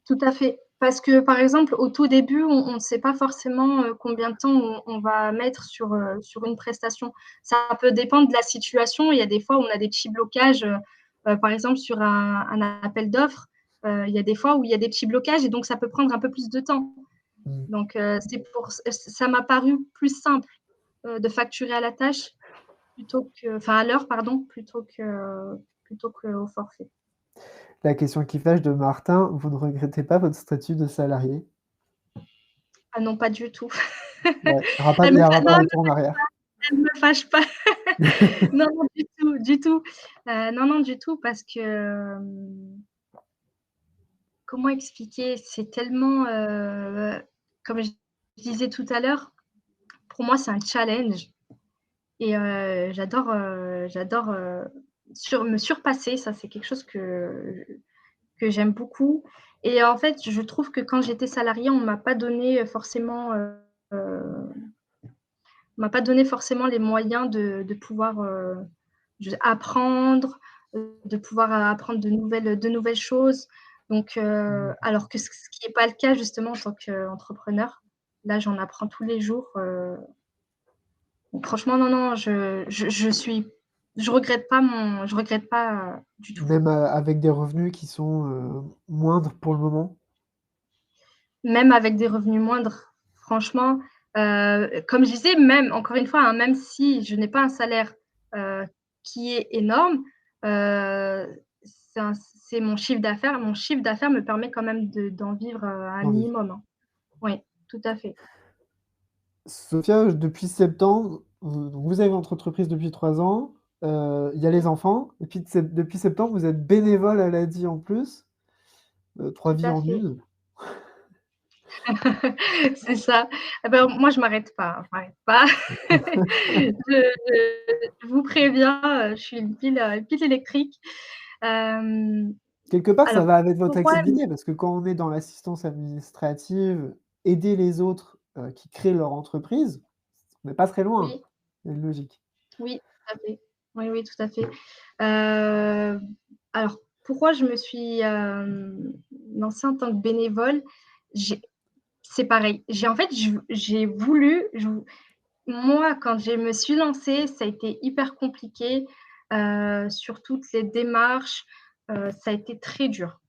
Speaker 2: Tout à fait. Parce que, par exemple, au tout début, on ne sait pas forcément, combien de temps on va mettre sur une prestation. Ça peut dépendre de la situation. Il y a des fois où on a des petits blocages, par exemple sur un appel d'offres, il y a des fois où il y a des petits blocages et donc ça peut prendre un peu plus de temps.
Speaker 1: Mmh.
Speaker 2: Donc c'est pour ça m'a paru plus simple, de facturer à la tâche à l'heure pardon, plutôt qu'au forfait.
Speaker 1: La question qui fâche de Martin: «Vous ne regrettez pas votre statut de salarié?»
Speaker 2: Ah non, pas du tout.
Speaker 1: Ouais, il
Speaker 2: Elle me
Speaker 1: y a un
Speaker 2: fa non,
Speaker 1: rapport de retour en arrière.
Speaker 2: elle me fâche pas. Non, non, du tout, du tout. Non, non, du tout parce que, comment expliquer? C'est tellement, comme je disais tout à l'heure, pour moi, c'est un challenge et j'adore, me surpasser. Ça, c'est quelque chose que j'aime beaucoup et en fait, je trouve que quand j'étais salariée, on m'a pas donné forcément, on m'a pas donné forcément les moyens de pouvoir, apprendre, de pouvoir apprendre de nouvelles choses. Donc
Speaker 1: Mmh.
Speaker 2: alors que ce qui est pas le cas justement en tant qu'entrepreneur. Là, j'en apprends tous les jours, donc franchement non, non, je suis je regrette pas, du tout.
Speaker 1: Même, avec des revenus qui sont, moindres pour le moment?
Speaker 2: Même avec des revenus moindres, franchement, comme je disais, même encore une fois, hein, même si je n'ai pas un salaire, heu, qui est énorme, heu, c'est mon chiffre d'affaires. Mon chiffre d'affaires me permet quand même d'en vivre, un
Speaker 1: D'en vivre.
Speaker 2: minimum, hein. Oui, tout à fait.
Speaker 1: Sophia, depuis septembre, vous avez votre entreprise depuis 3 ans, il y a les
Speaker 2: Oui,
Speaker 1: enfants et puis depuis septembre, vous êtes bénévole à l'ADI en plus, 3
Speaker 2: tout
Speaker 1: vies
Speaker 2: à
Speaker 1: en
Speaker 2: fait.
Speaker 1: 1.
Speaker 2: C'est ça. Ah ben, moi, je m'arrête pas, hein, je m'arrête pas. Je vous préviens, je suis une pile électrique. Hem,
Speaker 1: Quelque part, ça
Speaker 2: alors
Speaker 1: va avec votre
Speaker 2: pourquoi
Speaker 1: activité parce que quand on est dans l'assistance administrative, aider les autres, qui créent leur entreprise, on n'est pas très loin.
Speaker 2: oui.
Speaker 1: Il y a une logique.
Speaker 2: Oui, tout à fait. Oui, oui, tout à fait. Heu, alors pourquoi je me suis, lancée en tant que bénévole? J'ai c'est pareil, j'ai voulu moi, quand je me suis lancée, ça a été hyper compliqué, sur toutes les démarches, ça a été très dur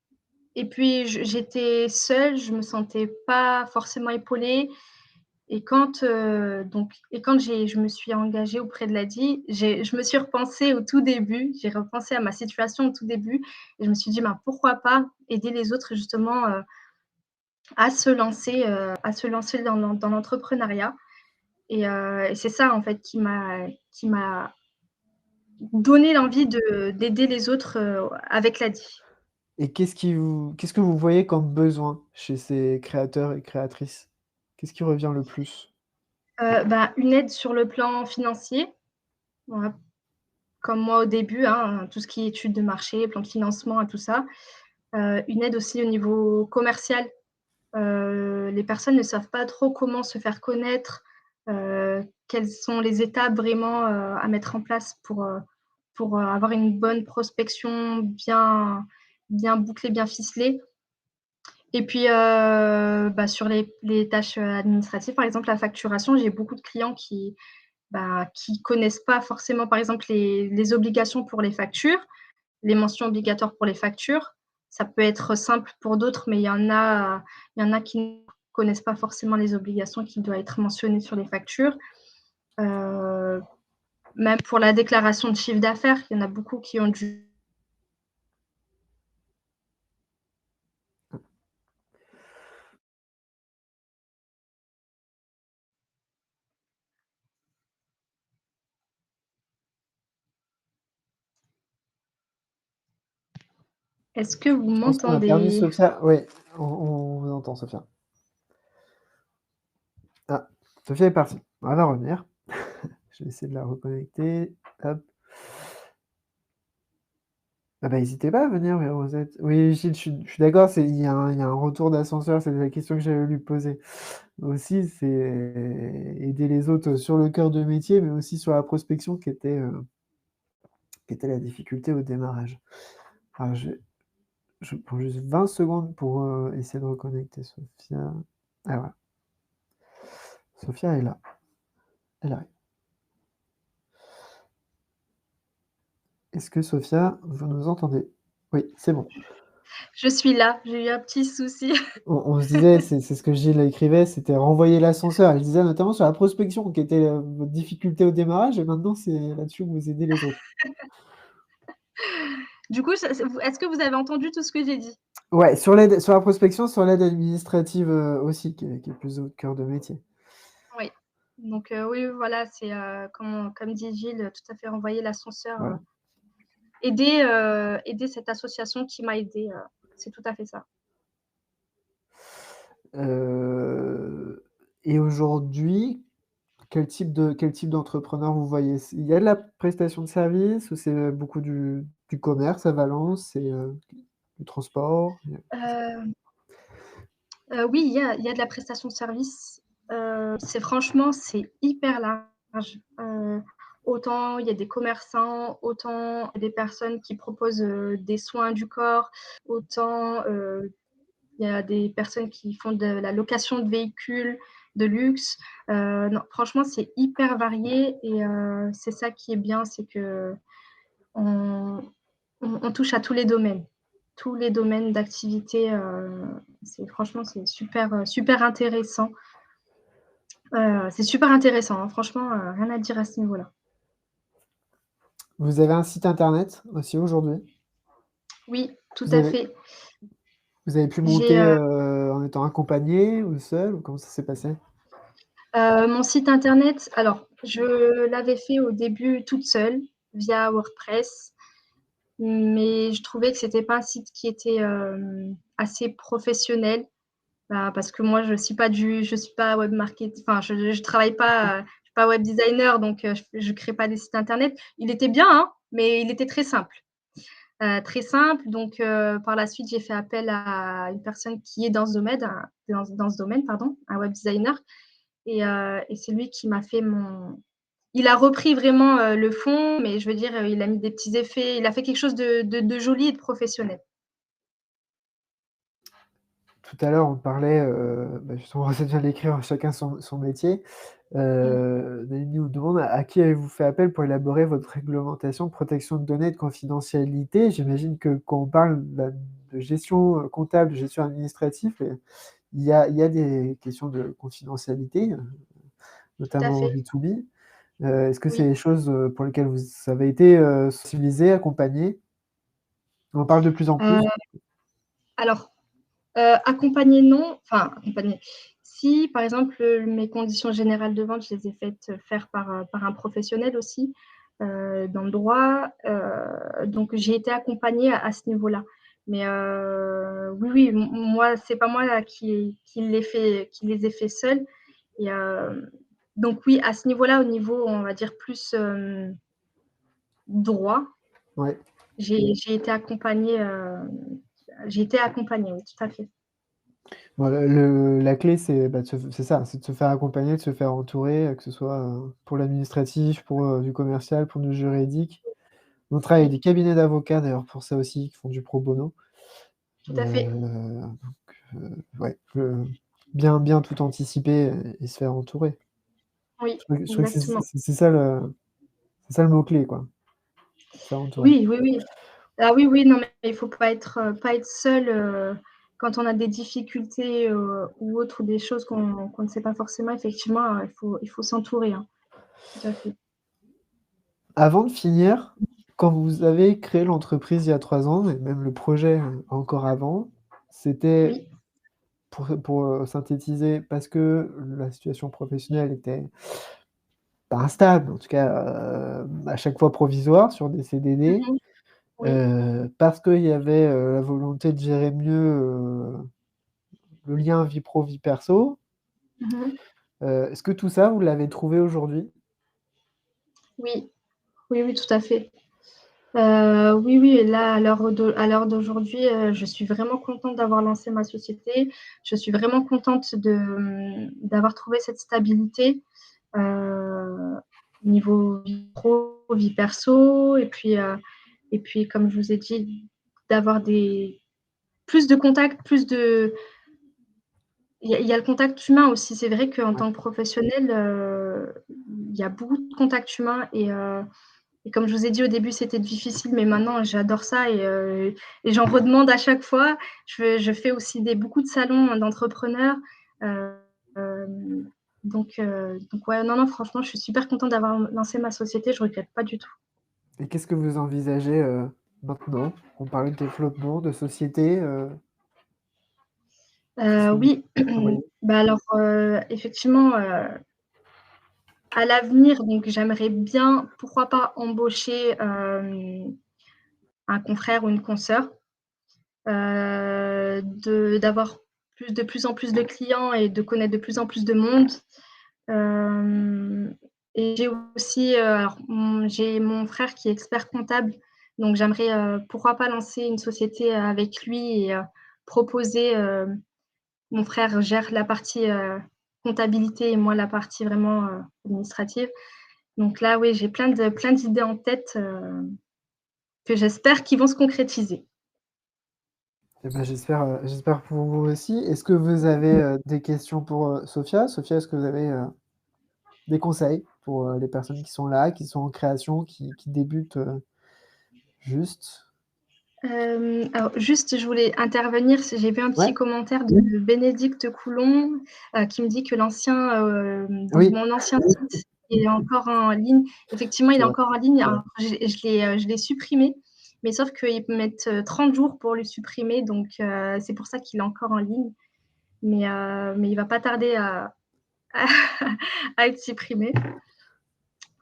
Speaker 2: et puis j'étais seule, je me sentais pas forcément épaulée et quand je me suis engagée auprès de l'ADI, je me suis repensée au tout début, j'ai repensé à ma situation au tout début et je me suis dit: «Ben, pourquoi pas aider les autres justement, à se lancer dans l'entrepreneuriat?» Et c'est ça en fait qui m'a donné l'envie d'aider les autres, avec l'ADI.
Speaker 1: Et qu'est-ce que vous voyez comme besoin chez ces créateurs et créatrices? Qu'est-ce qui revient le plus?
Speaker 2: Bah, une aide sur le plan financier, voilà, comme moi au début, hein, tout ce qui est études de marché, plan de financement et tout ça. Une aide aussi au niveau commercial. Les personnes ne savent pas trop comment se faire connaître, quelles sont les étapes vraiment, à mettre en place pour, avoir une bonne prospection bien bouclée, bien ficelée. Et puis, bah, sur les tâches, administratives, par exemple la facturation, j'ai beaucoup de clients qui connaissent pas forcément, par exemple, les obligations pour les factures, les mentions obligatoires pour les factures. Ça peut être simple pour d'autres, mais il y en a qui ne connaissent pas forcément les obligations qui doivent être mentionnées sur les factures. Heu, Même pour la déclaration de chiffre d'affaires, il y en a beaucoup qui ont du Est-ce que vous
Speaker 1: Je pense qu'on a perdu
Speaker 2: m'entendez?
Speaker 1: Sophia. Oui, on vous entend, Sophia. Ah, Sophia est partie. Elle va revenir. Je vais essayer de la reconnecter. Hop. Ah bah, n'hésitez pas à venir vers Rosette. Oui, Gilles, je suis d'accord, il y a un retour d'ascenseur, c'est la question que j'allais lui poser. Aussi, c'est aider les autres sur le cœur de métier, mais aussi sur la prospection qui était la difficulté au démarrage. Alors, je prends juste 20 secondes pour essayer de reconnecter Sophia. Ah voilà, Sophia est là. Elle arrive. Est-ce que Sophia, vous nous entendez? Oui, c'est bon.
Speaker 2: Je suis là, j'ai eu un petit souci.
Speaker 1: On se disait, c'est ce que Gilles écrivait, c'était renvoyer l'ascenseur. Elle disait notamment sur la prospection qui était votre difficulté au démarrage, et maintenant c'est là-dessus que vous aidez les autres.
Speaker 2: Du coup, est-ce que vous avez entendu tout ce que j'ai dit?
Speaker 1: Ouais, sur la prospection, sur l'aide administrative aussi, qui est plus au cœur de métier.
Speaker 2: Oui. Donc, oui, oui, voilà, c'est, comme dit Gilles, tout à fait renvoyer l'ascenseur,
Speaker 1: Voilà.
Speaker 2: aider cette association qui m'a aidée, c'est tout à fait ça.
Speaker 1: Euh, et aujourd'hui, quel type d'entrepreneur vous voyez? Il y a de la prestation de service ou c'est beaucoup du commerce à Valence, c'est du transport?
Speaker 2: Heu oui, il y a de la prestation de service. C'est hyper large. Autant il y a des commerçants, autant il y a des personnes qui proposent, des soins du corps, autant, il y a des personnes qui font de la location de véhicules de luxe. Non, franchement, c'est hyper varié et c'est ça qui est bien, c'est que On on touche à tous les domaines. Tous les domaines d'activité, c'est franchement, c'est super, super intéressant. C'est super intéressant, hein, franchement, rien à dire à ce niveau-là.
Speaker 1: Vous avez un site internet aussi aujourd'hui?
Speaker 2: Oui, tout
Speaker 1: Vous
Speaker 2: à
Speaker 1: avez
Speaker 2: fait.
Speaker 1: vous avez pu
Speaker 2: J'ai,
Speaker 1: monter, en étant accompagné ou seul ou comment ça s'est passé?
Speaker 2: mon site internet, alors je l'avais fait au début toute seule via WordPress, mais je trouvais que c'était pas un site qui était, assez professionnel. Bah, parce que moi je suis pas web market enfin je travaille pas, je suis pas web designer donc je crée pas des sites internet. Il était bien, hein, mais il était très simple donc par la suite, j'ai fait appel à une personne qui est dans ce domaine, dans ce domaine, pardon, un web designer et c'est lui qui m'a fait mon il a repris vraiment, le fond, mais je veux dire, il a mis des petits effets, il a fait quelque chose de joli et de professionnel.
Speaker 1: Tout à l'heure, on parlait, justement, ça vient d'écrire chacun son métier.
Speaker 2: Mmh,
Speaker 1: Noémie nous demande: «À qui avez-vous fait appel pour élaborer votre réglementation de protection de données et de confidentialité?» J'imagine que quand on parle de gestion, comptable, de gestion administrative, il y a des questions de confidentialité,
Speaker 2: tout à
Speaker 1: notamment en
Speaker 2: fait,
Speaker 1: B2B. Est-ce que c'est
Speaker 2: oui.
Speaker 1: des choses, pour lesquelles vous avez été, sensibilisés, accompagnés? On en parle de plus en plus.
Speaker 2: Heu, alors accompagner non, enfin accompagner. Si par exemple, mes conditions générales de vente, je les ai faites, faire par un professionnel aussi, dans le droit, donc j'ai été accompagnée à ce niveau-là. Mais oui, oui, moi, c'est pas moi là qui les ai fait seule et donc oui, à ce niveau-là, au niveau, on va dire plus, droit,
Speaker 1: Ouais.
Speaker 2: j'ai été accompagnée, oui, tout à fait.
Speaker 1: Bon, la clé, c'est, c'est ça, c'est de se faire accompagner, de se faire entourer, que ce soit, pour l'administratif, pour, du commercial, pour du juridique. On travaille avec
Speaker 2: Oui,
Speaker 1: des cabinets d'avocats d'ailleurs pour ça aussi, qui font du pro bono.
Speaker 2: tout à fait.
Speaker 1: Ouais, bien tout anticiper et se faire entourer.
Speaker 2: Oui,
Speaker 1: Je crois que
Speaker 2: exactement.
Speaker 1: c'est ça le mot clé, quoi, se faire entourer.
Speaker 2: Oui, oui, oui. Ah oui, oui, non, mais il faut pas être seul, quand on a des difficultés, ou autres, ou des choses qu'on ne sait pas forcément, effectivement, il faut s'entourer, hein. Tout à fait.
Speaker 1: Avant de finir, quand vous avez créé l'entreprise il y a 3 ans et même le projet, encore avant, c'était
Speaker 2: Oui.
Speaker 1: pour synthétiser, parce que la situation professionnelle était pas instable, en tout cas, à chaque fois provisoire sur des CDD,
Speaker 2: Mmh mh. Oui.
Speaker 1: parce qu'il y avait, la volonté de gérer mieux, le lien vie pro, vie perso.
Speaker 2: Mmh mh.
Speaker 1: Est-ce que tout ça, vous l'avez trouvé aujourd'hui?
Speaker 2: Oui. Oui, oui, tout à fait. Oui, oui et là, à l'heure d'aujourd'hui, je suis vraiment contente d'avoir lancé ma société. Je suis vraiment contente d'avoir trouvé cette stabilité, heu, niveau vie pro, vie perso et puis comme je vous ai dit, d'avoir des plus de contacts, plus de il y a le contact humain aussi. C'est vrai qu'en
Speaker 1: Ouais.
Speaker 2: tant que professionnel, il y a beaucoup de contacts humains et comme je vous ai dit au début, c'était difficile, mais maintenant j'adore ça et j'en redemande à chaque fois. Je fais aussi beaucoup de salons d'entrepreneurs, heu, donc ouais, non, non, franchement, je suis super contente d'avoir lancé ma société, je regrette pas du tout.
Speaker 1: Et qu'est-ce que vous envisagez, maintenant? On parlait de développement, de société, qu'est-ce que vous
Speaker 2: Oui,
Speaker 1: prévoyez?
Speaker 2: bah, alors, effectivement, à l'avenir, donc j'aimerais bien, pourquoi pas, embaucher, un confrère ou une consoeur, d'avoir de plus en plus de clients et de connaître de plus en plus de monde. Hem et j'ai aussi, alors j'ai mon frère qui est expert comptable, donc j'aimerais, pourquoi pas lancer une société avec lui et proposer, mon frère gère la partie, comptabilité et moi la partie vraiment, administrative. Donc là, oui, j'ai plein d'idées en tête, que j'espère qu'ils vont se concrétiser.
Speaker 1: Eh ben, j'espère pour vous aussi. Est-ce que vous avez, des questions pour, Sophia? Sophia, est-ce que vous avez, des conseils pour, les personnes qui sont là, qui sont en création, qui débutent, Juste.
Speaker 2: Alors juste, je voulais intervenir, j'ai vu un petit
Speaker 1: Ouais,
Speaker 2: commentaire de Bénédicte Coulon, qui me dit que donc
Speaker 1: oui,
Speaker 2: mon ancien site, il est encore en ligne. Effectivement, il
Speaker 1: c'est
Speaker 2: est
Speaker 1: vrai.
Speaker 2: encore en ligne. Alors je l'ai supprimé, mais sauf qu'ils mettent, 30 jours pour le supprimer, donc c'est pour ça qu'il est encore en ligne. Mais il va pas tarder à à être supprimé.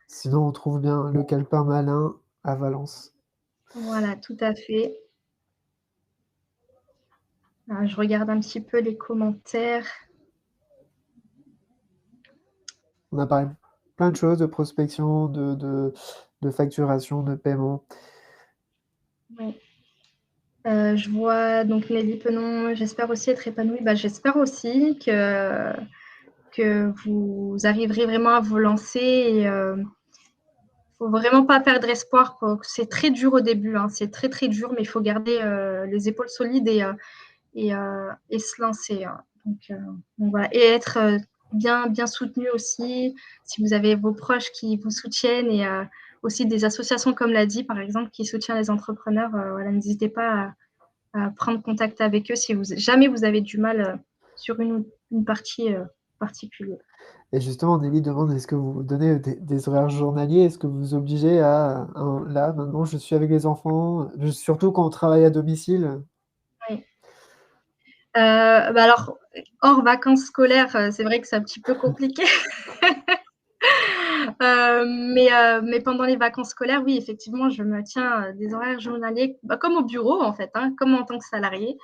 Speaker 1: Sinon, on trouve bien le calepin malin à Valence.
Speaker 2: Voilà, tout à fait. Je regarde un petit peu les commentaires.
Speaker 1: On a parlé plein de choses, de prospection, de facturation, de paiement.
Speaker 2: Ouais. Je vois donc Nelly Penon, j'espère aussi être épanouie. Bah, j'espère aussi que vous arriverez vraiment à vous lancer et faut vraiment pas perdre espoir. C'est très dur au début, hein, c'est très très dur, mais il faut garder les épaules solides et se lancer. Hein. Donc voilà. Et être bien soutenu aussi, si vous avez vos proches qui vous soutiennent et aussi des associations comme l'a dit, par exemple, qui soutiennent les entrepreneurs, voilà, n'hésitez pas à prendre contact avec eux si jamais vous avez du mal sur une partie particulière.
Speaker 1: Et justement, Nelly demande, est-ce que vous donnez des horaires journaliers? Est-ce que vous vous obligez à, là, maintenant, je suis avec les enfants, surtout quand on travaille à domicile?
Speaker 2: Oui. Bah alors, hors vacances scolaires, c'est vrai que c'est un petit peu compliqué. Mais pendant les vacances scolaires, oui, effectivement, je me tiens des horaires journaliers, bah, comme au bureau, en fait, hein, comme en tant que salarié.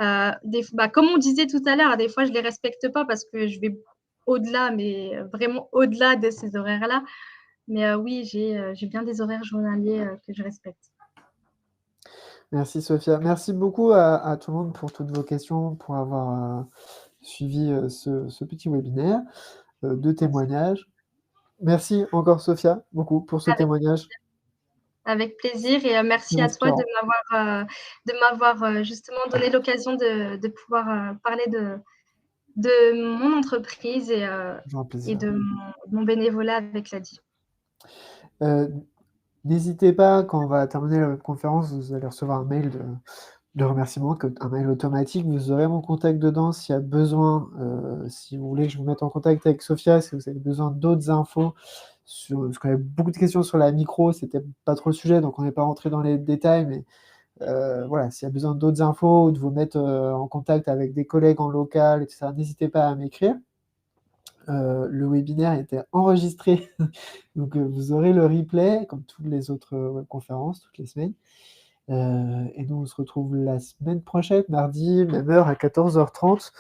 Speaker 2: Comme on disait tout à l'heure, des fois, je ne les respecte pas parce que je vais au-delà, mais vraiment au-delà de ces horaires-là. Mais oui, j'ai bien des horaires journaliers que je respecte.
Speaker 1: Merci Sophia. Merci beaucoup à tout le monde pour toutes vos questions, pour avoir suivi ce petit webinaire de témoignages. Merci encore Sophia, beaucoup pour ce
Speaker 2: Avec,
Speaker 1: témoignage.
Speaker 2: avec plaisir et merci
Speaker 1: C'est
Speaker 2: à toi
Speaker 1: inspirant.
Speaker 2: de m'avoir justement donné l'occasion de pouvoir parler de mon entreprise
Speaker 1: Toujours un
Speaker 2: et
Speaker 1: plaisir.
Speaker 2: de mon bénévolat avec l'ADI.
Speaker 1: Euh, N'hésitez pas, quand on va terminer la conférence, vous allez recevoir un mail de remerciement, un mail automatique. Vous aurez mon contact dedans s'il y a besoin, si vous voulez que je vous mette en contact avec Sophia, si vous avez besoin d'autres infos. Parce qu'on avait beaucoup de questions sur la micro, c'était pas trop le sujet, donc on n'est pas rentré dans les détails, mais voilà, s'il y a besoin d'autres infos ou de vous mettre en contact avec des collègues en local, etc., n'hésitez pas à m'écrire. Le webinaire était enregistré, donc vous aurez le replay, comme toutes les autres webconférences, toutes les semaines. Et nous, on se retrouve la semaine prochaine, mardi, même heure, à 14h30,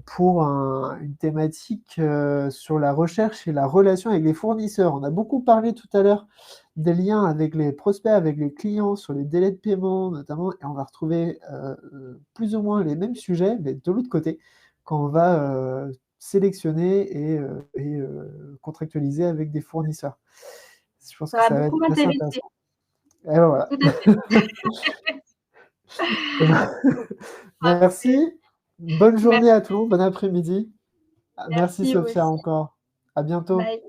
Speaker 1: pour une thématique sur la recherche et la relation avec les fournisseurs. On a beaucoup parlé tout à l'heure des liens avec les prospects, avec les clients, sur les délais de paiement notamment, et on va retrouver plus ou moins les mêmes sujets, mais de l'autre côté, quand on va sélectionner et contractualiser avec des fournisseurs. Je pense
Speaker 2: Ça
Speaker 1: que
Speaker 2: va
Speaker 1: ça va être
Speaker 2: beaucoup
Speaker 1: assez
Speaker 2: m'intéresser.
Speaker 1: intéressant. Et ben voilà.
Speaker 2: Tout à fait.
Speaker 1: Eh ben,
Speaker 2: Parfait.
Speaker 1: merci. Bonne journée à tout le
Speaker 2: Merci.
Speaker 1: monde, bon après-midi. Merci
Speaker 2: Merci
Speaker 1: Sophia
Speaker 2: aussi.
Speaker 1: encore. À bientôt.
Speaker 2: Bye.